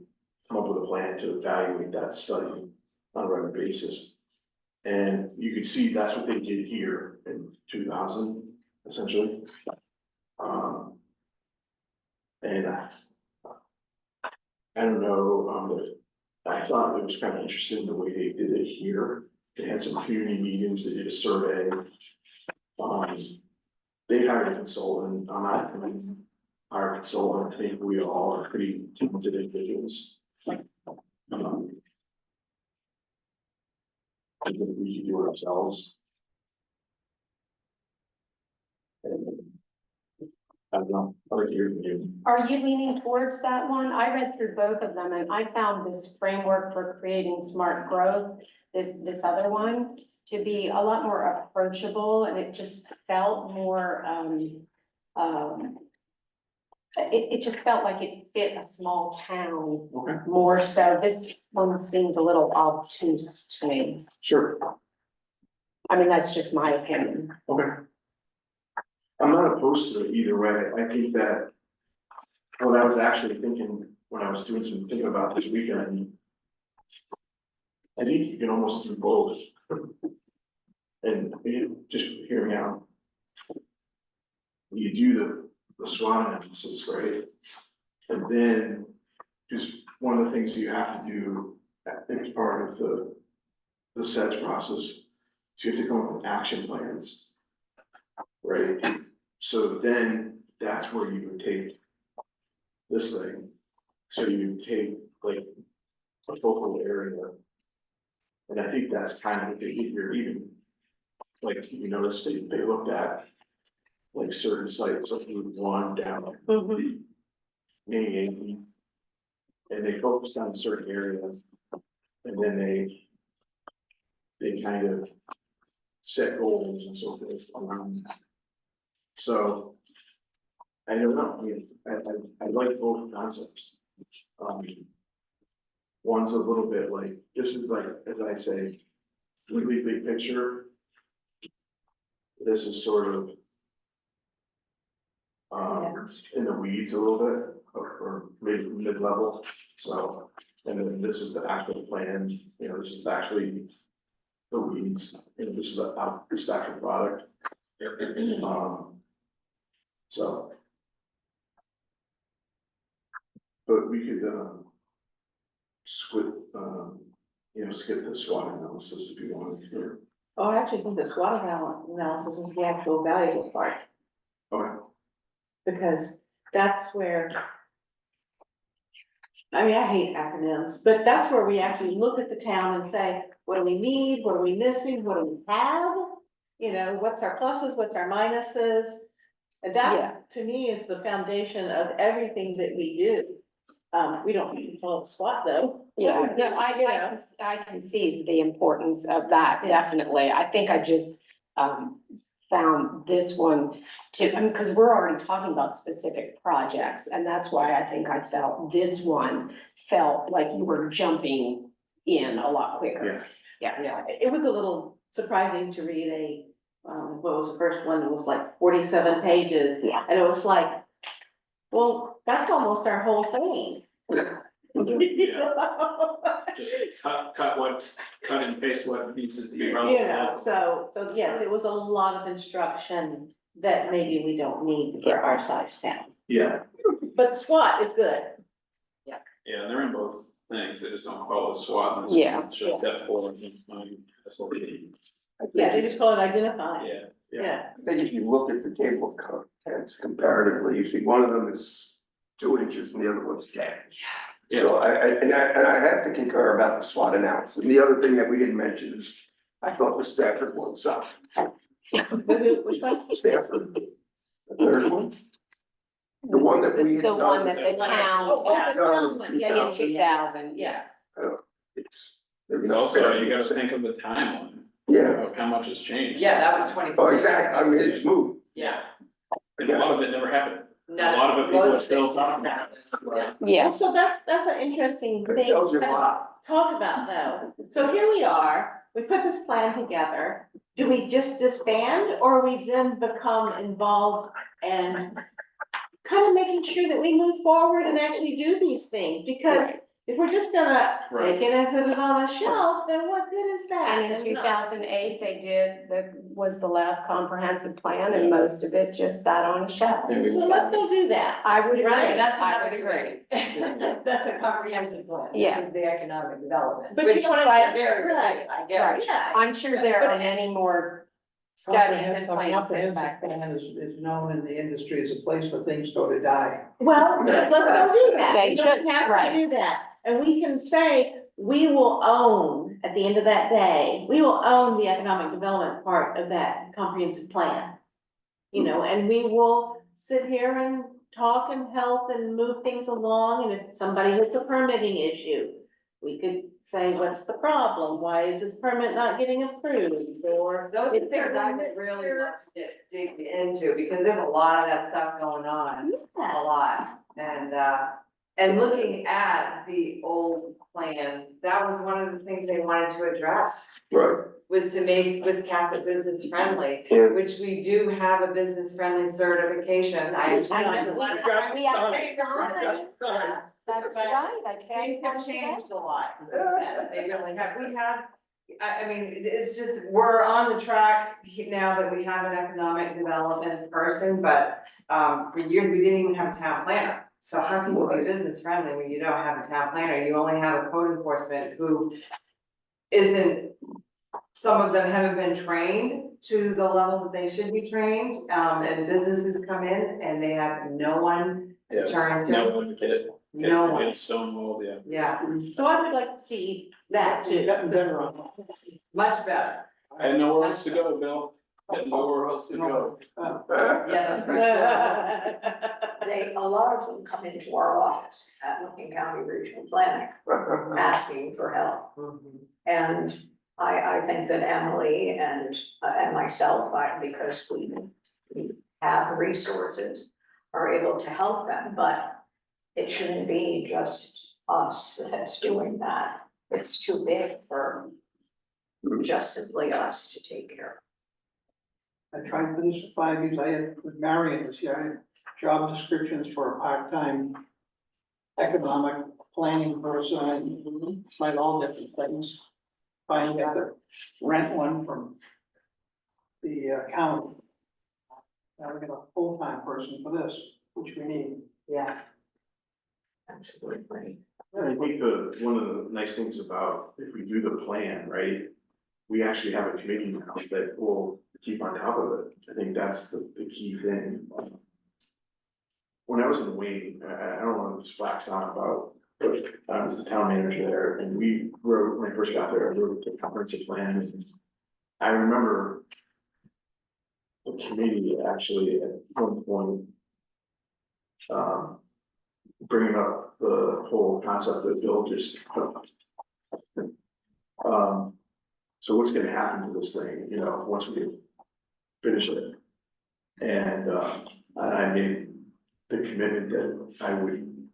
come up with a plan to evaluate that study on a regular basis. And you can see that's what they did here in 2000, essentially. And I don't know, I thought it was kind of interesting the way they did it here. They had some community meetings, they did a survey. They hired a consultant, I'm not our consultant, I think we all are pretty talented individuals. I think we can do it ourselves. And, I don't know, I like to hear from you. Are you leaning towards that one? I read through both of them and I found this framework for creating smart growth, this other one, to be a lot more approachable, and it just felt more, it just felt like it fit a small town Okay. more so. This one seemed a little obtuse to me. Sure. I mean, that's just my opinion. Okay. I'm not opposed to it either way. I think that what I was actually thinking when I was doing some thinking about this weekend, I think you can almost do both. And just hear me out. You do the SWOT analysis, right? And then just one of the things you have to do, I think as part of the SEDS process, is you have to come up with action plans. Right? So then that's where you would take this thing. So you would take like a focal area. And I think that's kind of what they did here, even like, notice they looked at like certain sites, like Route 1 down. Maybe, and they focused on certain areas. And then they kind of set goals and so forth around that. So, I don't know, I mean, I like both concepts. One's a little bit like, this is like, as I say, really big picture. This is sort of in the weeds a little bit, or mid-level, so, and then this is the actual plan, this is actually the weeds, this is the actual product. So. But we could, skip the SWOT analysis if you wanted to. Oh, I actually think the SWOT analysis is the actual valuable part, Okay, because that's where. I mean, I hate acronyms, but that's where we actually look at the town and say, what do we need, what are we missing, what do we have? What's our pluses, what's our minuses? And that, to me, is the foundation of everything that we do. We don't need to call it SWOT though. Yeah, no, I can see the importance of that, definitely. I think I just, found this one because we're already talking about specific projects, and that's why I think I felt this one felt like you were jumping in a lot quicker. Yeah. It was a little surprising to read what was the first one? It was like 47 pages. Yeah. And it was like, Well, that's almost our whole thing. Just cut and paste what needs to be You know, relevant. so yes, it was a lot of instruction that maybe we don't need for our size town. Yeah, But SWAT is good. Yeah, they're in both things, they just don't call it SWAT. and Yeah. it's just step forward. Yeah, they just call it identify. Yeah, Yeah. I think if you look at the table of contents comparatively, you see one of them is 2 inches and the other one's 10. So and I have to concur about the SWOT analysis. And the other thing that we didn't mention is, I thought the Stafford one sucked. Which one? Stafford, the third one. The one that we. had The one done that the with- towns Oh, the have. town one. Yeah, yeah, In 2000, yeah. It's. they're it's not also, fair. you gotta think of the timeline, Yeah, of how much has changed. Yeah, that was 20. oh, exactly, I mean, it's moved. Yeah. And a lot of it never happened, a No, lot of it people are most still things talking don't about. happen. Yeah, So that's an interesting It thing tells you a to lot. talk about though. So here we are, we put this plan together. Do we just disband or we then become involved and kind of making sure that we move forward and actually do these things? Because if we're just gonna Right. take it and put it on a shelf, then what good is that? and in 2008, they did, was the last comprehensive plan, and most of it just sat on a shelf. And we- So let's go do that. I would agree, Right, That's I another would agree. great. That's a comprehensive plan. Yeah. This is the economic development. But you which know what I by mean? very, Right. I get Right. what you're saying. I'm sure there are many more studies and A plans comprehensive back then. plan is known in the industry as a place where things go to die. Well, let's go do that. They We don't should, have right. to do that. And we can say, we will own, at the end of that day, we will own the economic development part of that comprehensive plan. You know, and we will sit here and talk and help and move things along, and if somebody hits a permitting issue, we could say, what's the problem? Why is this permit not getting approved? Or Those are things I would really love to dig into, because there's a lot of that stuff going on, a lot. And looking at the old plan, that was one of the things they wanted to address, Right, was to make Wiscasset business friendly, Yeah. which we do have a business friendly certification. I We actually Sorry. That's right, I Things can't. have changed a lot since then, they really have, I mean, it's just, we're on the track now that we have an economic development person, but, for years, we didn't even have a town planner. So how can you Right. be business friendly when you don't have a town planner, you only have a code enforcement who isn't, some of them haven't been trained to the level that they should be trained, and businesses come in and they have no one Yeah, to turn no to, one to get it, no get one, it stonewalled, yeah. yeah, So I would like to see that too. We've gotten better on much better. I had nowhere else to go, Bill, had nowhere else to go. Yeah, that's right. A lot of them come into our office at Lincoln County Regional Planning, asking for help. And I think that Emily and myself, because we have the resources, are able to help them, but it shouldn't be just us that's doing that. It's too big for just simply us to take care I tried for this for 5 years, I had with Marion this year, I had job descriptions for a part-time economic planning person, and tried all different things. Finally got to rent one from the county. Now we got a full-time person for this, which we need. Yeah. of. Absolutely. I think one of the nice things about if we do the plan, right? We actually have a committee now that will keep on top of it. I think that's the key thing. When I was in Wayne, I don't want to just wax on about, but I was the town manager there and we wrote, when I first got there, I wrote the comprehensive plan. And I remember the committee actually at one point bringing up the whole concept that Bill just put up. So what's gonna happen to this thing, you know, once we finish it? And I made the commitment that I would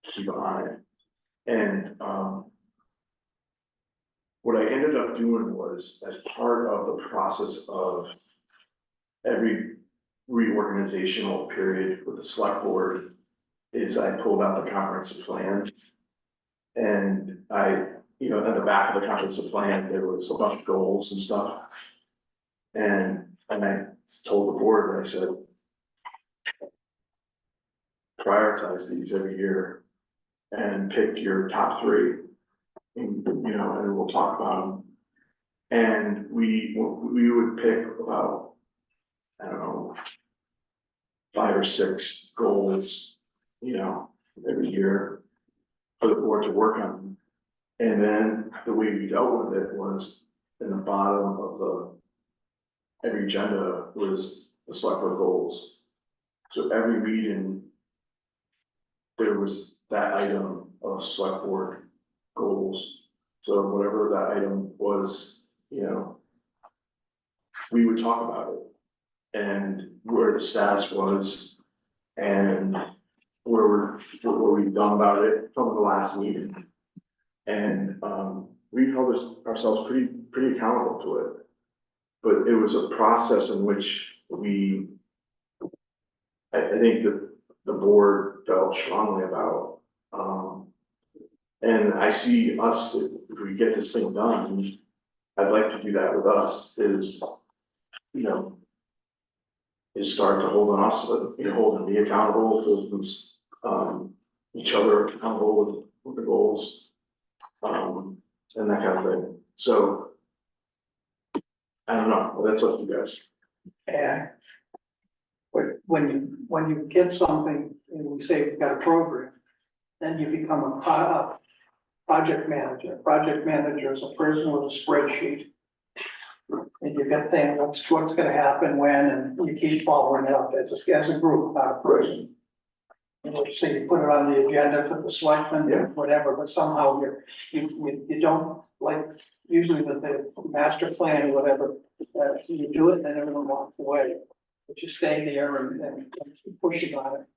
keep on it. And what I ended up doing was, as part of the process of every reorganizational period with the select board is I pulled out the comprehensive plan. And I, you know, at the back of the comprehensive plan, there was a bunch of goals and stuff. And I told the board, I said, prioritize these every year and pick your top three. And, you know, and we'll talk about them. And we would pick about, I don't know, 5 or 6 goals, you know, every year for the board to work on. And then the way we dealt with it was in the bottom of every agenda was the select board goals. So every meeting, there was that item of select board goals. So whatever that item was, you know, we would talk about it and where the status was and what we've done about it from the last meeting. And, we held ourselves pretty accountable to it. But it was a process in which I think that the board felt strongly about. And I see us, if we get this thing done, I'd like to do that with us, is, you know, is start to hold on us, you know, holding me accountable, who's, each other accountable with the goals. And that kind of thing, so. I don't know, that's up to you guys. And but when you get something, and we say we've got a program, then you become a project manager. Project manager is a person with a spreadsheet. And you got things, what's gonna happen when, and you keep following it up as a group, not a person. And let's say you put it on the agenda for the selectmen, Yeah. whatever, but somehow you don't, like, usually with the master plan or whatever, you do it and then everyone walks away. But you stay there and keep pushing on it.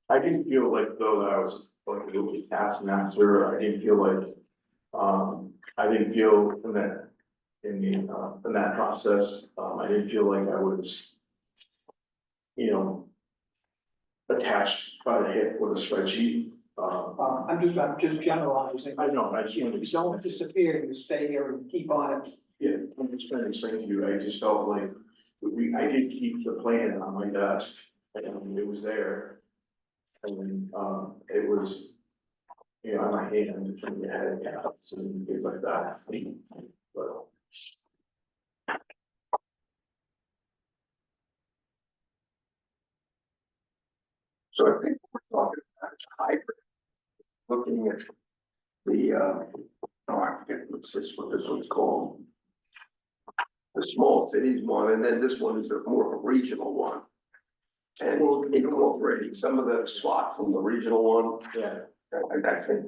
I didn't feel like though that I was like a little taskmaster, I didn't feel like, I didn't feel in that process, I didn't feel like I was, you know, attached by the hip with a spreadsheet, I'm just generalizing. I know, I just You wanted you to. don't disappear, you stay here and keep on it. Yeah, I'm just trying to explain to you, I just felt like, I did keep the plan on my desk, and it was there. And, it was, you know, on my hand, and it had counts and things like that, but. So I think we're talking about hybrid. Looking at the, I forget what this one's called. The small cities one, and then this one is more of a regional one. And incorporating some of the slot from the regional one, Yeah. I think.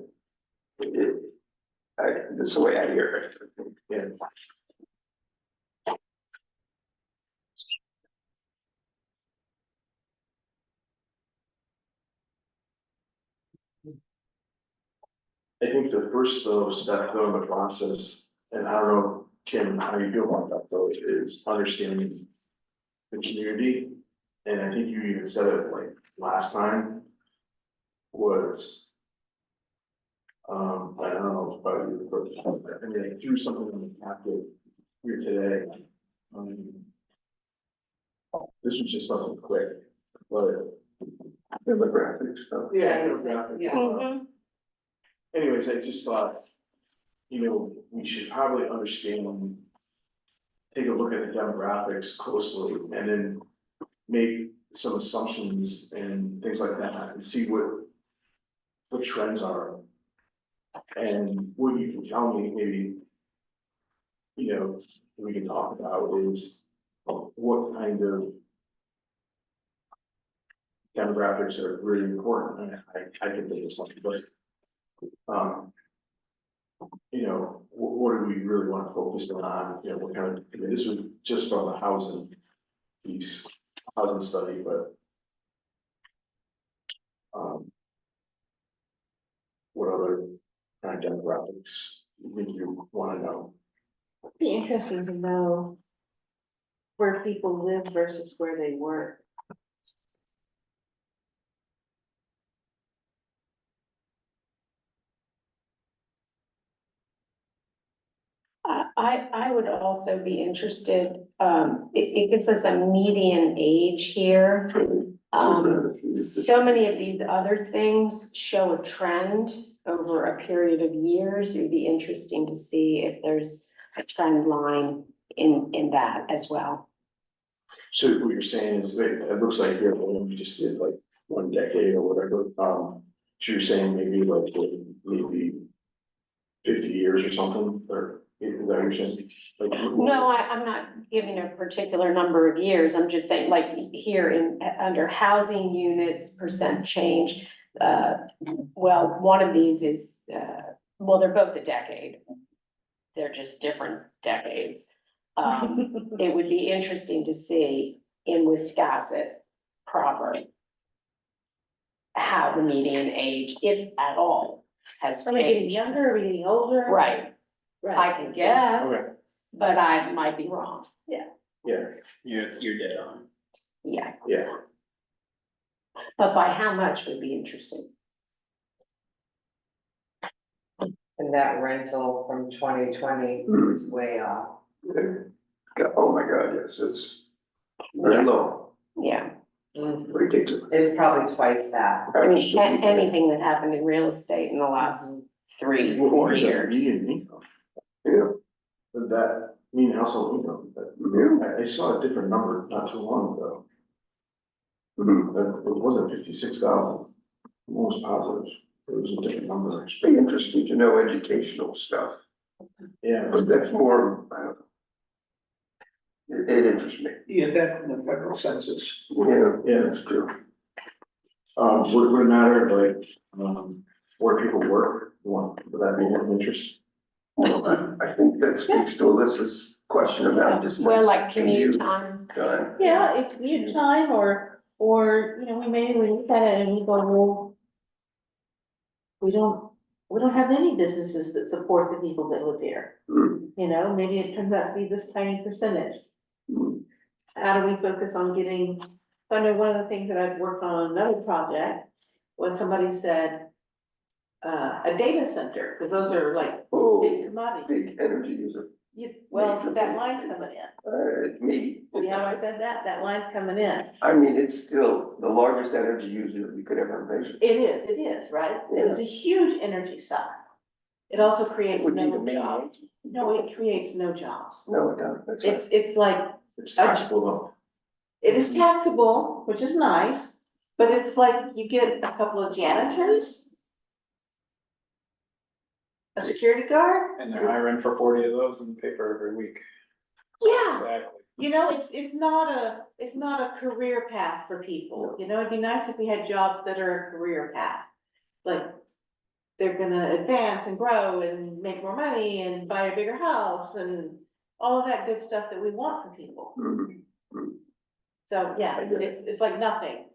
That's the way I hear it. Yeah. I think the first though step though in the process, and I don't know, Kim, how you feel about that though, is understanding the community. And I think you even said it like last time was. I don't know, but I mean, I threw something in the packet here today. This was just something quick, but. Demographic stuff. Yeah. Yeah. Anyways, I just thought, you know, we should probably understand. Take a look at the demographics closely and then make some assumptions and things like that and see what trends are. And what you can tell me, maybe, you know, we can talk about is what kind of demographics are really important. And I can think of something, but, you know, what do we really want to focus on? You know, what kind of, I mean, this was just from the housing piece, housing study, but what other kind of demographics you think you want to know? It'd be interesting to know where people live versus where they work. I would also be interested, it gives us a median age here. So many of these other things show a trend over a period of years. It'd be interesting to see if there's a trend line in that as well. So what you're saying is, it looks like here, when we just did like 1 decade or whatever, so you're saying maybe like, maybe 50 years or something, or is that what you're saying? Like, No, I'm not giving a particular number of years. I'm just saying, like, here under housing units, percent change. Well, one of these is, well, they're both a decade. They're just different decades. It would be interesting to see in Wiscasset proper how the median age, if at all, has Are we getting changed. younger, are we getting older? Right, I Right. can guess, Okay. but I might be wrong. Yeah, You're dead on. Yeah. yeah. But by how much would be interesting. And that rental from 2020 is way off. Oh my God, yes, it's very low, Yeah, ridiculous. It's probably twice that. I mean, Absolutely. anything that happened in real estate in the last 3, What 4 is that years. median income? Yeah, That mean household income, but yeah. I saw a different number not too long ago. Mhm. It wasn't 56,000, I'm almost positive, it was a different number. It's pretty interesting to know educational stuff, Yeah, but that's more, I don't know. It interests me. You get that from the federal census. Yeah. That's true. would it matter, like, where people work, would that be of interest? Well, I think that speaks to Alyssa's question about distance. Well, like commute time. Time. Yeah, if commute time or, you know, we look at it and we go, well, we don't have any businesses that support the people that live here. Hmm. You know, maybe it turns out to be this tiny percentage. Hmm. How do we focus on getting, so I know one of the things that I've worked on another project was somebody said, a data center, because those are like big Oh, commodities. big energy user, Well, that line's coming in. maybe. See how I said that? That line's coming in. I mean, it's still the largest energy user you could ever envision. It is, right? It was a huge energy suck. It also It creates would be the no main. jobs. No, it creates no jobs. No, it doesn't, that's right. It's like, It's taxable though. it is taxable, which is nice, but it's like you get a couple of janitors, a security guard. And they're hiring for 40 of those in the paper every week. Yeah, Exactly. you know, it's not a career path for people. You know, it'd be nice if we had jobs that are a career path. Like, they're gonna advance and grow and make more money and buy a bigger house and all of that good stuff that we want for people. Mhm. So, yeah, I get it. it's like nothing.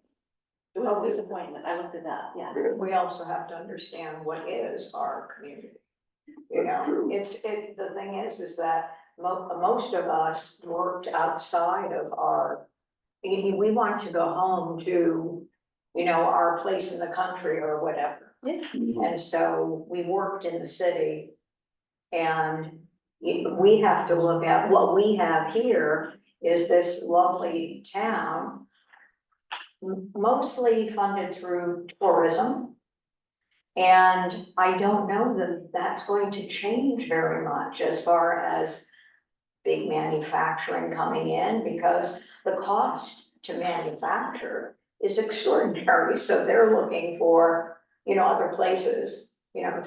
It was Oh, a disappointment. I looked it up, yeah. Yeah. We also have to understand what is our community. You That's know, true. the thing is that most of us worked outside of our, we wanted to go home to, you know, our place in the country or whatever. And so we worked in the city. And we have to look at what we have here is this lovely town. Mostly funded through tourism. And I don't know that that's going to change very much as far as big manufacturing coming in, because the cost to manufacture is extraordinary. So they're looking for, you know, other places, you know,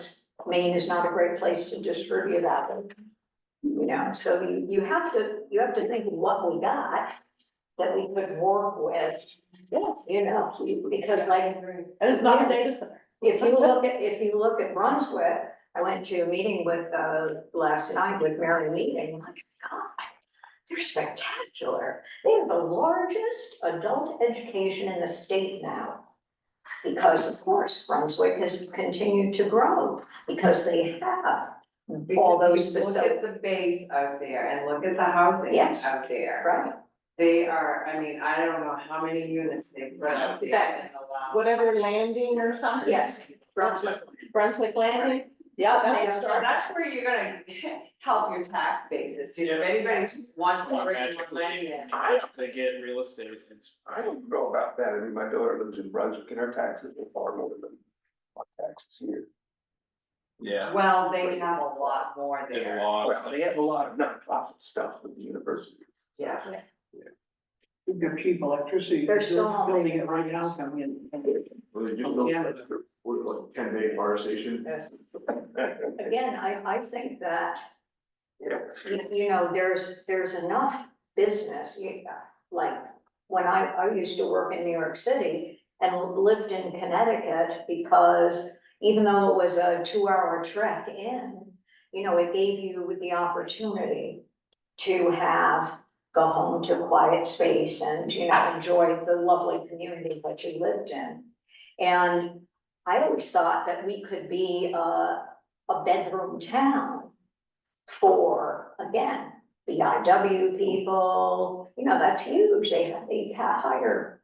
Maine is not a great place to distribute that. You know, so you have to think of what we got that we could work with, you know, because like. And it's not a data center. If you look at Brunswick, I went to a meeting with, last night with Mary Meeting, my God, they're spectacular. They have the largest adult education in the state now. Because of course, Brunswick has continued to grow, because they have all those Because you look at the facilities. base out there and look at the housing Yes. out there. Right, They are, I mean, I don't know how many units they put out there in the last. Whatever landing or something. yes, Brunswick. Brunswick Landing, yeah, that's. So that's where you're gonna help your tax basis, you know, if anybody wants to bring more money in. They get real estate, it's. I don't know about that. I mean, my daughter lives in Brunswick and her taxes are far more than my taxes here. Yeah. Well, they have a lot more There's a there, lot of Well, stuff. they have a lot of nonprofit stuff with the university. yeah. You've got cheap electricity. They're still all Building making it right now coming in. Well, they just Oh, built yeah. like 10-bay fire station. Again, I think that, Yeah. you know, there's enough business, like, when I used to work in New York City and lived in Connecticut, because even though it was a 2-hour trek in, you know, it gave you the opportunity to go home to a quiet space and, you know, enjoy the lovely community that you lived in. And I always thought that we could be a bedroom town for, again, BIW people, you know, that's huge, they hire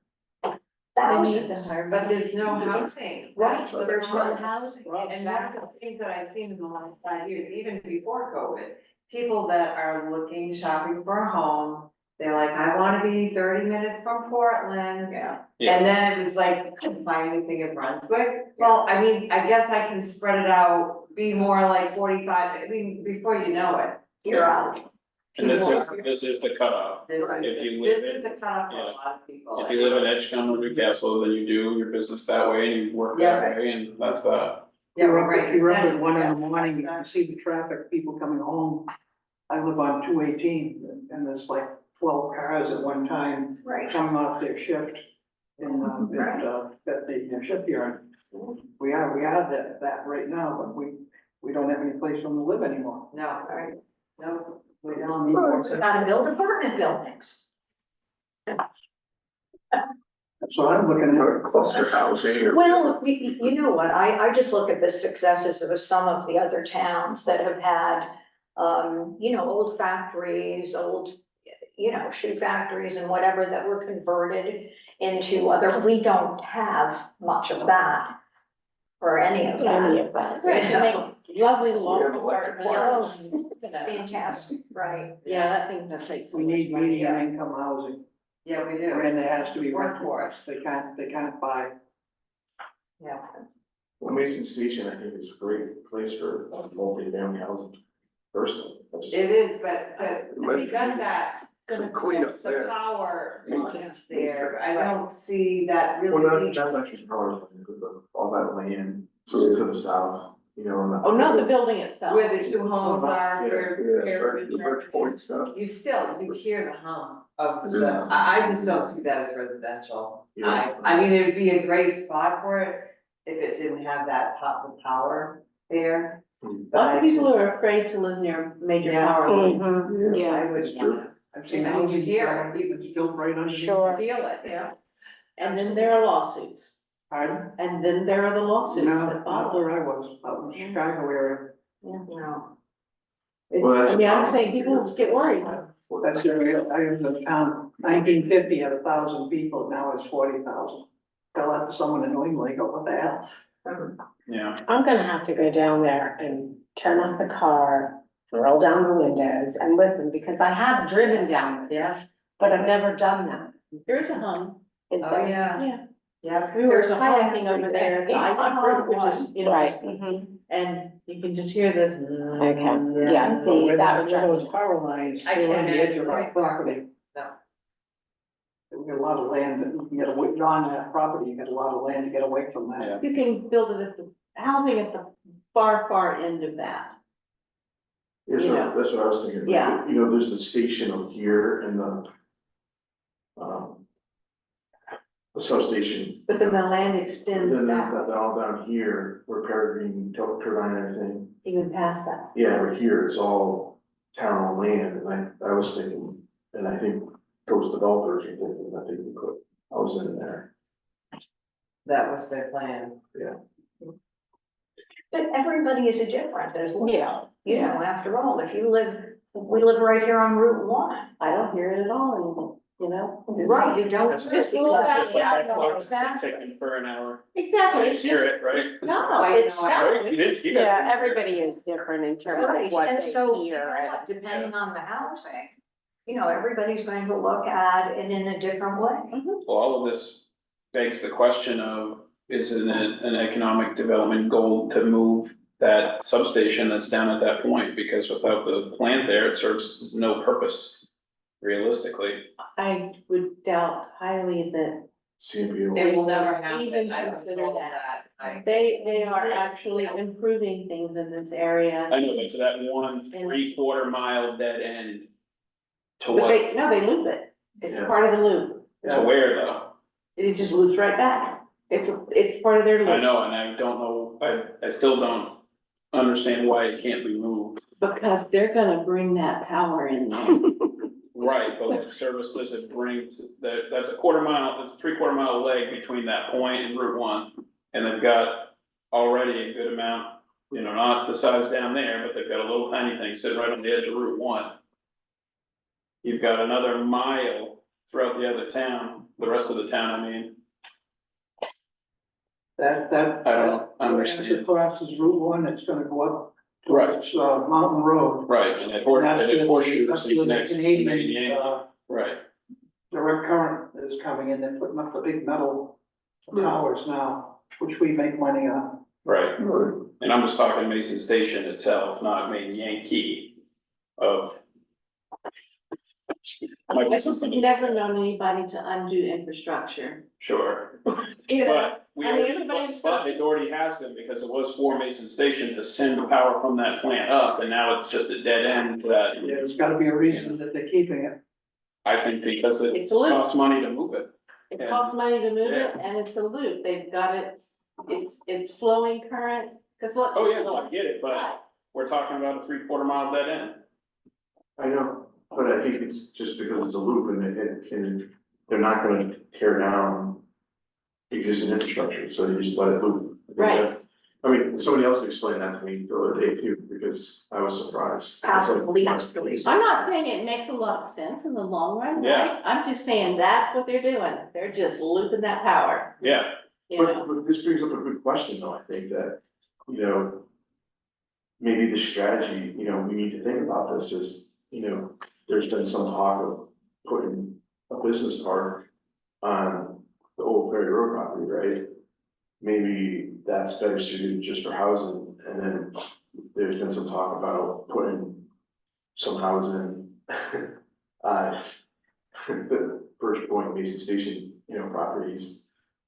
thousands. But there's no housing. Right, That's the there's no problem. housing, And one of exactly. the things that I've seen in the last 5 years, even before COVID, people that are looking, shopping for a home, they're like, I wanna be 30 minutes from Portland. Yeah. Yeah. And then it was like, I couldn't find anything in Brunswick. Well, I mean, I guess I can spread it out, be more like 45, I mean, before you know it. You're out. And this People is, are- this is the cutoff. This Right. is, If you this live is the cutoff for a yeah. lot of people. If you live in Edgecombe or Newcastle, then you do your business that way and you work Yeah. that way, and that's that. Yeah, If right. you're up you said at 1 in the that. morning, you That's can see the traffic, people coming home. I live on 218 and there's like 12 cars at one time Right. coming off their shift in, at the shipyard. We are that right now, but we don't have any place for them to live anymore. No, Right. no, we don't need more. We gotta build apartment buildings. That's what I'm looking Or at. cluster housing or. Well, you know what, I just look at the successes of some of the other towns that have had, you know, old factories, you know, shoe factories and whatever that were converted into other, we don't have much of that. Or any of Any that. of that. Right, you make lovely We long have electric apartments. cars. Fantastic, right. Yeah, that thing that takes. so We much need money. medium income housing, Yeah, we do. and there has to be Workforce. workforce. They can't buy. Yeah. Well, Mason Station, I think, is a great place for multi-family housing, personally. That's just- It is, but we got that, Some cleanup the there. power lines there, I don't see that Well, really. not actually power, all that land to the south, you know. and Oh, not the building itself. Where the two homes are, Yeah, where. The Birch Point stuff. You hear the hum of the, Yeah. I just don't see that as residential. Yeah. I mean, it'd be a great spot for it if it didn't have that power there. But Lots I of people just- are afraid to live near major Yeah. power lines. Mhm, yeah, I would It's true. I've seen I mean, you housing hear it, development that's built right underneath. sure. feel it, yeah. And then there are lawsuits, Pardon? and then there are the lawsuits No, that not follow. where I was, out in the Chicago area. No. Well, that's I mean, a I'm problem. saying people get worried. That's the area, I was in the town, 1950 had 1,000 people, now it's 40,000. Tell that to someone in New England, they go, what the hell? Yeah. I'm gonna have to go down there and turn off the car, roll down the windows and listen, because I have driven down there, Yeah, but I've never done that. There's a hum. Is oh, there? yeah, Yeah. yeah. We were There's a kayaking hum. over there at the ice creek, which is, you know, Right, mhm. and you can just hear this. Okay, yeah, But see, where that would where drive those me. power lines, I they're on can't the edge of imagine our going property. No. We got a lot of land, that you can get away, on that property, you got a lot of land to get away from that. Yeah. You can build it at the, housing at the far end of that. Yeah, You know. so that's what I was thinking. Yeah. You know, there's the station up here and the substation. But then the land And extends then that, that all down here, where Peregrine, turbine and everything, even past that. yeah, right here, it's all town land, and I was thinking, and I think those developers are thinking that they could put housing in there. That was their plan. But everybody is different as well. Yeah, You know, after all, if you live, we live right here on Route 1. I don't hear it at all anymore, you know? Right, you don't. Just a little It's just like that Yeah, clock exactly. ticking for an hour. Exactly, it's Hear just, it, right? no, it's Right? not. You didn't see Yeah, that. everybody is different in terms of Right, what and they so, you hear. know and- what, depending on the housing, you know, everybody's going to look at it in a different way. Well, all of this begs the question of, is it an economic development goal to move that substation that's down at that point? Because without the plant there, it serves no purpose realistically. I would doubt highly that CMP. They will never happen. Even I was consider told that. I- they are actually improving things in this area. I know, but to that 1.75 mile dead end. To But what, they loop it. It's Yeah. part of the loop. to where though? It just loops right back. It's part of their loop. I know, and I don't know, I still don't understand why it can't be moved. Because they're gonna bring that power in there. Right, but what service does it bring, that's a 1/4 mile, that's a 3/4 mile leg between that point and Route 1. And they've got already a good amount, you know, not the size down there, but they've got a little tiny thing sitting right on the edge of Route 1. You've got another mile throughout the other town, the rest of the town, I mean, That. I don't understand. As it crosses Route 1, it's gonna go up Right. towards, Mountain Road. Right, and it And that's where the- horseshoes that's where the next to the Canadian, Yankee, right, direct current is coming in, they're putting up the big metal towers now, which we make money on. right. And I'm just talking Mason Station itself, not main Yankee of. Might be I just have something, never known anybody to undo infrastructure. sure, You know, but we, I mean, already- everybody's but it already has been, because it was for Mason Station to send the power from that plant up, and now it's just a dead end that. Yeah, there's gotta be a reason that they're keeping it. I think because it It's a loop. costs money to move it. It Yeah. costs money to move it and it's a loop. They've got it, it's flowing current, cause look. Oh, yeah, no, I get it, but we're talking about a 3/4 mile dead end. I know, but I think it's just because it's a loop and they're not gonna tear down existing infrastructure, so they just let it loop. I think Right. that's- I mean, somebody else explained that to me the other day too, because I was surprised. It's like, Least releases. I'm not saying it makes a lot of sense in the long run, Yeah. right? I'm just saying that's what they're doing. They're just looping that power, Yeah, you know? But this brings up a good question though, I think that, you know, maybe the strategy, you know, we need to think about this is, you know, there's been some talk of putting a business park on the old Ferry Road property, right? Maybe that's better suited just for housing, and then there's been some talk about putting some housing the First Point Mason Station, you know, properties.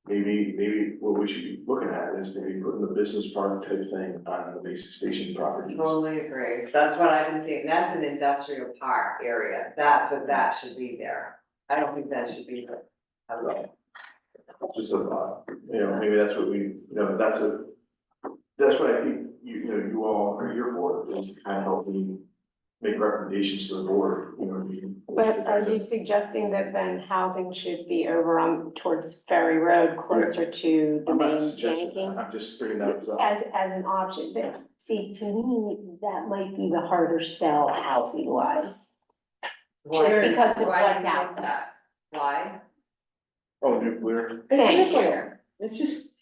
Maybe what we should be looking at is maybe putting the business park type thing on the Mason Station properties. Totally agree. That's what I've been seeing. That's an industrial park area. That's what that should be there. I don't think that should be there. Just a thought, you know, maybe that's what we, you know, that's what I think, you all are here for, is to kind of help me make recommendations to the board, you know. But are you suggesting that then housing should be over on towards Ferry Road, closer to the I'm not main suggesting Yankee? that, I'm just bringing that up. As an option, but see, to me, that might be the harder sell housing wise. Why- because of why do you what's out think that? Why? Oh, nuclear. Thank you. It's just,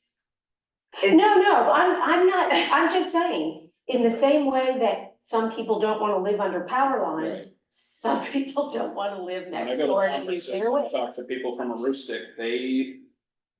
No, I'm just saying, in the same way that some people don't wanna live under power lines, some people don't wanna live when I next go to door to conferences nuclear and waste. talk to people from Aroostook, they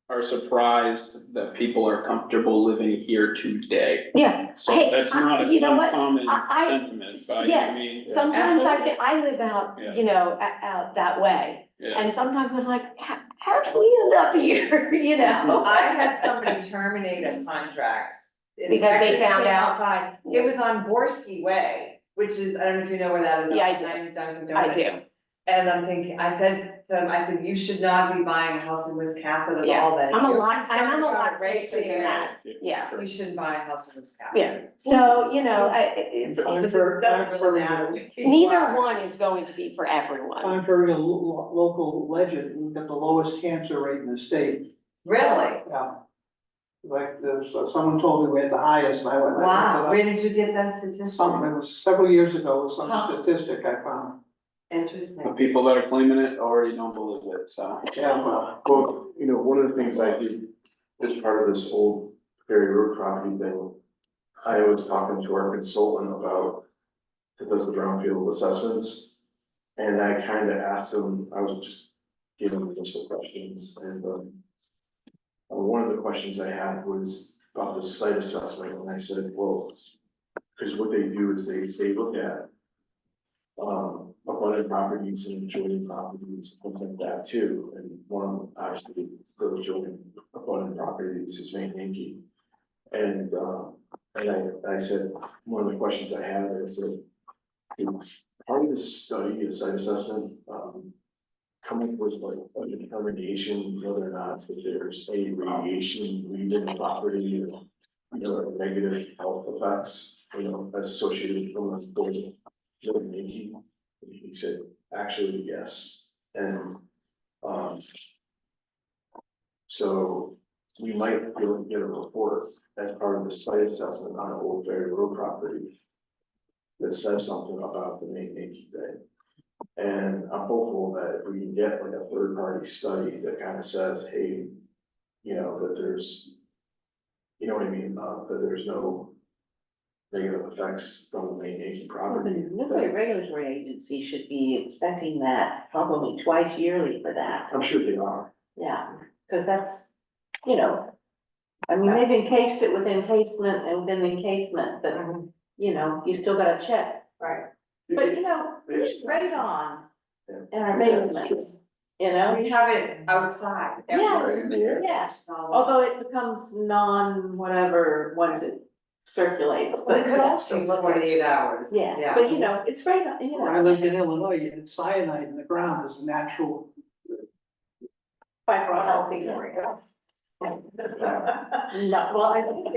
are surprised that people are comfortable living here today. Yeah, So Hey, that's not an you know what? uncommon I- sentiment by any means. yes, sometimes I live out, Yeah. you know, out that way, Yeah, and sometimes I'm like, how did we end up here, you know? I had somebody terminate a contract. Because they Inspections found came out. fine. It was on Borsky Way, which is, I don't know if you know where that is. Yeah, I do. behind Dunkin' I Donuts. do. And I'm thinking, I said to them, I said, you should not be buying a house in Wiscasset at Yeah, all then. I'm a You're lot concerned about closer rates than here. that, yeah. You shouldn't buy a house in Wiscasset. Yeah, so, you know, it's, This is, doesn't really matter. what people neither are. one is going to be for everyone. Contrary to local legend, we've got the lowest cancer rate in the state. Really? Yeah. Like, someone told me we had the highest, and I went. Wow, where did you get that statistic? Something, it was several years ago, it was some Huh. statistic I found. The Interesting. people that are claiming it already don't believe it, so. Yeah, well, Well, you know, one of the things I did as part of this whole Ferry Road property thing, I was talking to our consultant about, that does the brownfield assessments. And I kind of asked him, I was just giving him a list of questions, and, one of the questions I had was about the site assessment, and I said, well, because what they do is they look at abutted properties and adjoining properties, things like that too, and one of them, obviously, the adjoining abutted properties is Main Yankee. And I said, one of the questions I had, I said, part of this study, the site assessment, come up with like a determination whether or not that there's a radiation leaving the property or, you know, negative health effects, you know, as associated from the building. He said, actually, yes, and, so we might be able to get a report as part of the site assessment on Old Ferry Road property that says something about the Main Yankee thing. And I'm hopeful that if we can get like a third party study that kind of says, hey, you know, that there's, you know what I mean, that there's no negative effects from the Main Yankee The property. Nuclear Regulatory Agency should be inspecting that probably twice yearly for that. I'm sure they are. Yeah, because that's, you know, I mean, they've encased it with encasement and within encasement, but, you know, you still gotta check. Right. But, you know, There's- it's radon Yeah. in our basements, you know? We have it outside. Yeah. Right in the air. Yes, So, although it becomes non-whatever once it circulates, We but could also takes look at, 48 hours. yeah, but you know, it's radon, you when I know. lived in Illinois, cyanide in the ground is a natural. Healthy. No, well, I think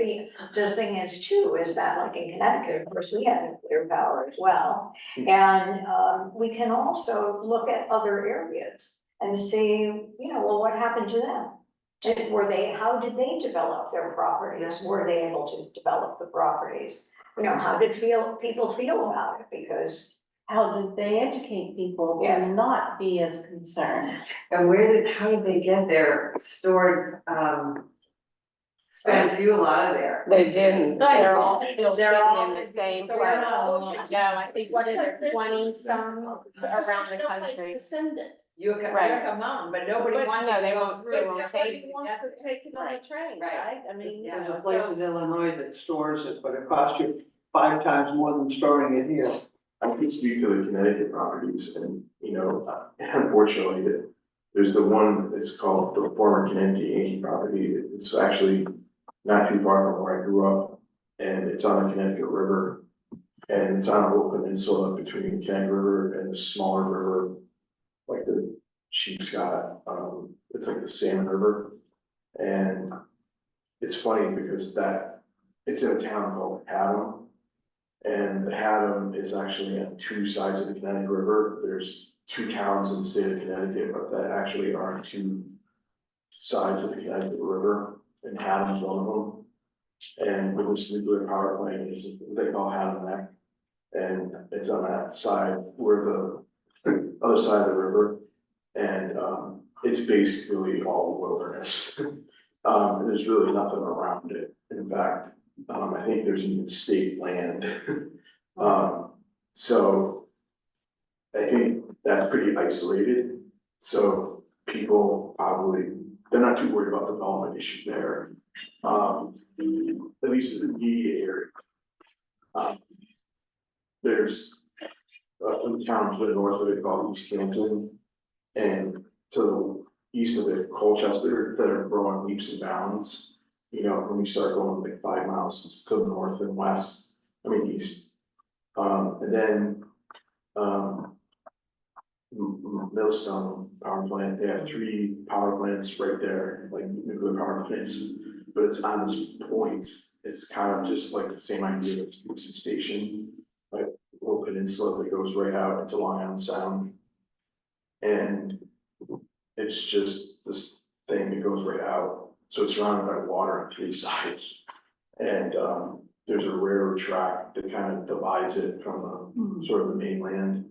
the thing is too, is that like in Connecticut, of course, we have nuclear power as well. And, we can also look at other areas and see, you know, well, what happened to them? How did they develop their properties? Were they able to develop the properties? You know, how did people feel about it? Because, how did they educate people Yes. to not be as concerned? And how did they get their stored, spent fuel out of there? They didn't, they're all still They're sitting all in the same so place. we're not- No, I think what is it, 20 some around the There's no place country. To send it. You can, Right. you're a mountain, but nobody But wants no, to they go won't- through. they it. won't Nobody take it. wants to take it on a train, Right. right? I mean, Yeah. There's a place in Illinois that stores it, but it costs you 5 times more than storing it here. I can speak to the Connecticut properties and, you know, unfortunately, there's the one, it's called the former Connecticut Yankee property. It's actually not too far from where I grew up, and it's on the Connecticut River. And it's on a little peninsula between the Connecticut River and the smaller river, like the Sheepscot, it's like the Salmon River. And it's funny because it's in a town called Haddam. And the Haddam is actually on two sides of the Connecticut River. There's 2 towns in the state of Connecticut, but that actually are on 2 sides of the Connecticut River, and Haddam's one of them. And with this nuclear power plant is, they call Haddam Neck. And it's on that side where the other side of the river. And, it's basically all wilderness. There's really nothing around it. In fact, I think there's even state land. So I think that's pretty isolated. So people probably, they're not too worried about development issues there. At least in the DDA area. There's a town to the north of it called East Hampton. And to the east of it, Colchester, that are growing leaps and bounds. You know, when you start going like 5 miles to the north and west, east. And then, Millstone Power Plant, they have 3 power plants right there, like nuclear power plants. But it's on this point, it's kind of just like the same idea of a station, like a little peninsula that goes right out into Long Island Sound. And it's just this thing that goes right out. So it's surrounded by water on three sides. And, there's a railroad track that kind of divides it from the, sort of the mainland.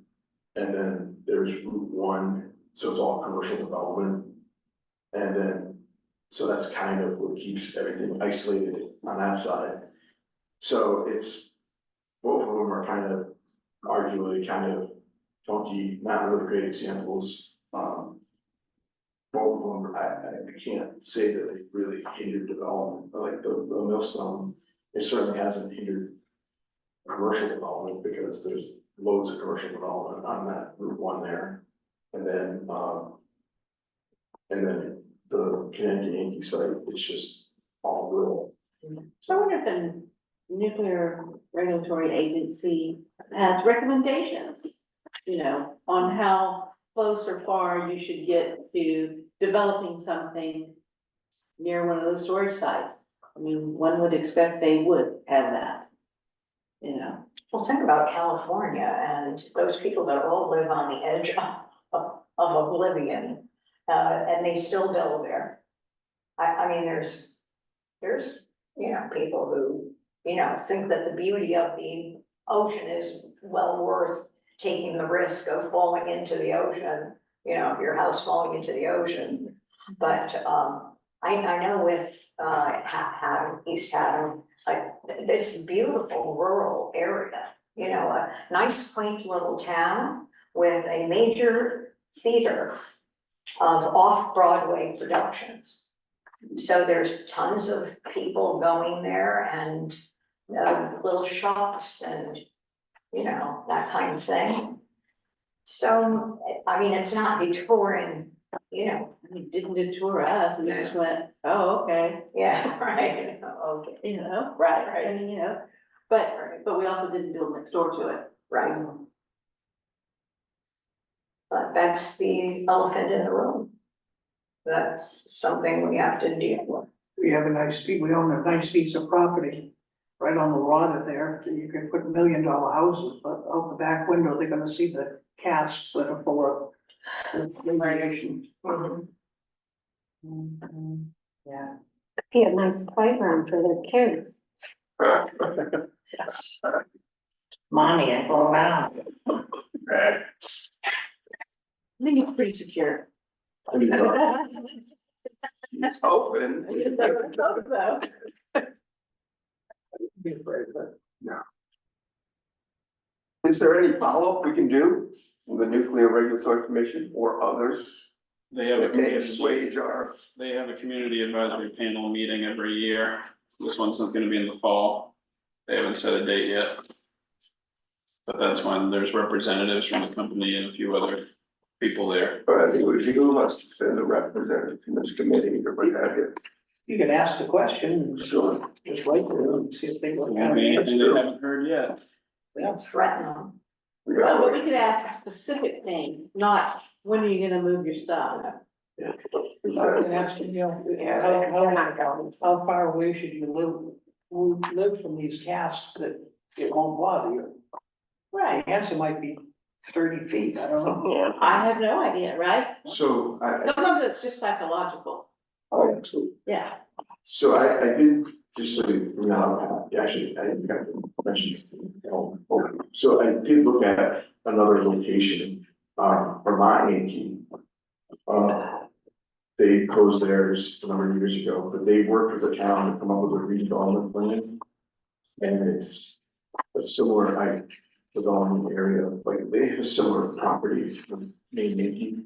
And then there's Route 1, so it's all commercial development. And then, so that's kind of what keeps everything isolated on that side. So it's, both of them are kind of arguably kind of funky, not really great examples. Both of them, I can't say that they really hindered development, but like the Millstone, it certainly hasn't hindered commercial development because there's loads of commercial development on that Route 1 there. And then the Connecticut Yankee site, it's just all rural. So I wonder if the Nuclear Regulatory Agency has recommendations, you know, on how close or far you should get to developing something near one of those storage sites. I mean, one would expect they would have that, you know. Well, think about California and those people that all live on the edge of oblivion, and they still build there. I mean, there's, you know, people who, you know, think that the beauty of the ocean is well worth taking the risk of falling into the ocean, you know, your house falling into the ocean. But, I know with, East Haddam, like, it's a beautiful rural area, you know, a nice quaint little town with a major theater of off-Broadway productions. So there's tons of people going there and, little shops and, you know, that kind of thing. So, I mean, it's not detouring, you know, I mean, didn't detour us, we just went, oh, okay, yeah, right, okay, you know, right, I mean, you know. But we also didn't build next door to it. right. But that's the elephant in the room. That's something we have to deal with. We have a nice piece, we own a nice piece of property right on the water there, that you can put $1 million houses, but out the back window, they're gonna see the casts that are full of radiation. Yeah. Be a nice playground for their kids. Mommy, I go around. I think it's pretty secure. It's open. Be afraid of it. Is there any follow-up we can do from the Nuclear Regulatory Commission or others They have a that may community, assuage our? they have a community advisory panel meeting every year. This one's not gonna be in the fall. They haven't set a date yet. But that's when there's representatives from the company and a few other people there. But I think it would behoove us to send a representative from this committee or what have you. You can ask the question and Sure. just wait there and see if they look at Maybe it. they haven't heard yet. We don't threaten them. We Well, got but we could ask a specific thing, not when are you gonna move your stuff? I can ask you, you know, how far away should you live from these casts that it won't bother you? Right, The answer might be 30 feet, I don't know. I have no idea, right? So Sometimes it's just psychological, Oh, absolutely. yeah. So I did, just so you know, actually, I didn't have to mention. So I did look at another location, Vermont Yankee. They closed theirs a number of years ago, but they worked with the town to come up with a redevelopment plan. And it's a similar development area, like they have a similar property from Maine Yankee.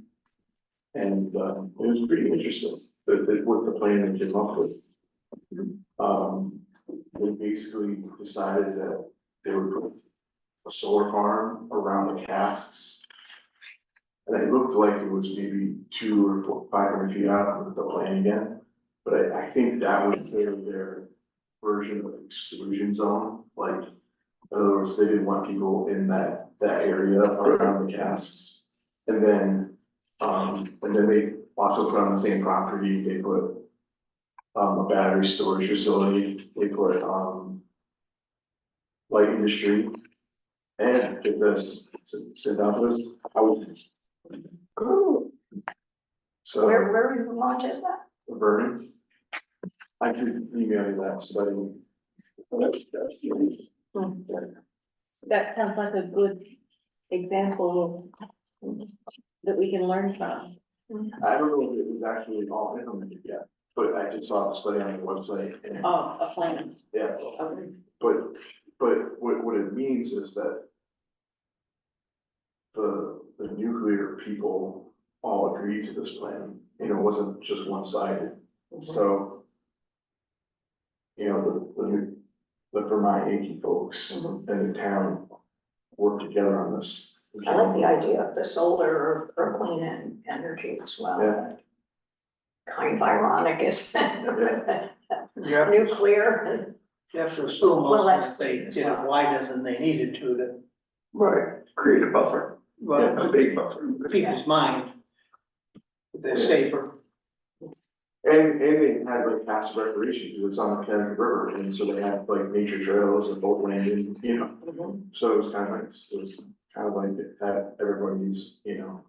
And it was pretty interesting, what the plan they came up with. They basically decided that they would put a solar farm around the casks. And it looked like it was maybe 200 or 500 feet out with the plan again. But I think that was their version of exclusion zone, like, in other words, they didn't want people in that area around the casks. And then they also put on the same property, they put a battery storage facility, they put light industry. And get this, sit down for this, Ooh, so where in Vermont is that? Vernon, I could email you that study. That sounds like a good example that we can learn from. I don't know if it was actually all implemented yet, but I just saw the study on the website and, Oh, a plan. yeah, Okay. but what it means is that the nuclear people all agreed to this plan, and it wasn't just one-sided, so. You know, the Vermont Yankee folks and the town work together on this. I like the idea of the solar or clean energy as well. Yeah. Kind of ironic, isn't it? Yeah. Nuclear. You have to assume Well, also that's- that they did it wider than they needed to Right, create a buffer, well, a big buffer. people's mind. They're safer. And they had like passive recreation, because it's on the Connecticut River, and so they had like nature trails and boat landing, you know. So it was kind of nice, it was kind of like it had everybody's, you know,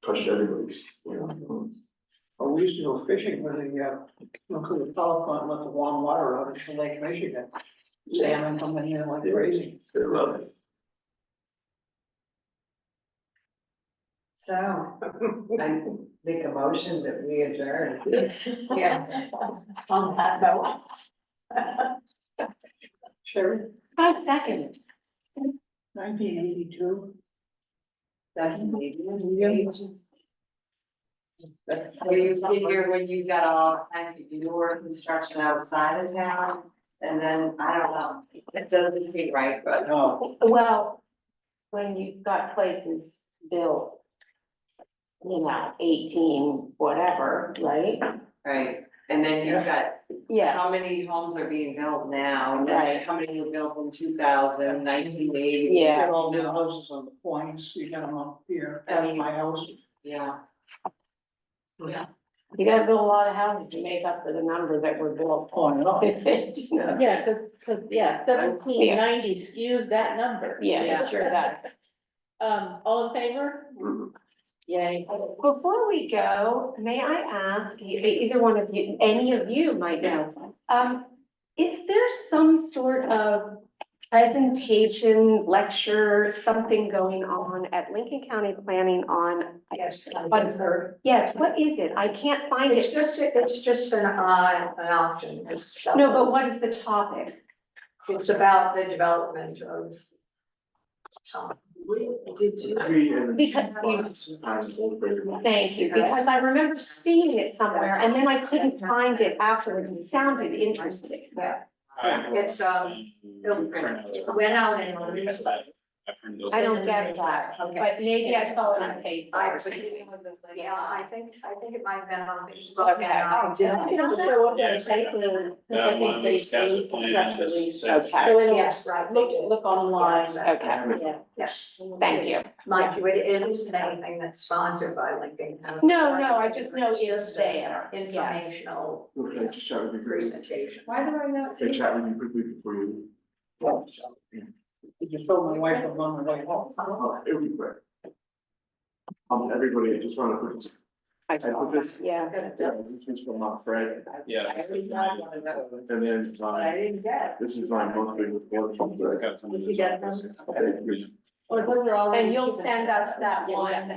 touched everybody's, you know. Well, we used to go fishing with the, nuclear power plant, let the warm water out into Lake Michigan. Salmon coming in like crazy. They love it. So, I make a motion that we adjourn. Yeah. On that note. Sherry, 5 seconds. 1982. That's maybe. Were you figure when you got all kinds of newer construction outside of town, and then, I don't know, it doesn't seem right, but. No, Well, when you've got places built, 18, whatever, right? Right, and then you've got, Yeah, how many homes are being built now, and then Right. how many were built in 2000, 1980? you Yeah. got all the houses on the points, you got them up here, that's my house. Yeah. you gotta build a lot of houses to make up for the number that were built. Oh, I know. Yeah, cause, 1790 skews that number. Yeah, it sure does. All in favor? Yay. Before we go, may I ask, either one of you, any of you might know, is there some sort of presentation, lecture, something going on at Lincoln County Planning on? Yes. Yes, what is it? I can't find It's it. just an option. It's. No, but what is the topic? It's about the development of some. Did you? Thank you, because I remember seeing it somewhere and then I couldn't find it afterwards. It sounded interesting. Yeah. It's, it went out in. I don't get that, Okay. but maybe I saw it on Facebook I- or something. Yeah, I think it might have been on Facebook. Okay. and, It'll show up in the paper, 'cause I think they That's a released a plan, press just release. says- Okay. So it'll Yes, right. they did. look online. Yeah, Okay, Yeah. Yes, thank you. mind you, it isn't anything that's sponsored by Lincoln. County. No, I just know it's just there. an Yes. informational Okay, just chat with you briefly. presentation. Why do I not Hey, see? chat with you quickly before you. Did you show my wife I'm on the way home? It'll be quick. Everybody, I just wanna put this. I saw that. Yeah. This is from Fred, Yeah. I really not wanna know, and then, but I didn't get. this is my monthly report from Fred. Did you get them? Or those are all. And you'll send us that one,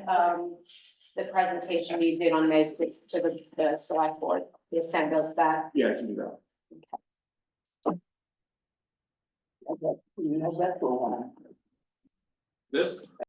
the presentation you did on May 6th to the select board. You'll send us that. Yeah, I can do that. You know, that's the one. This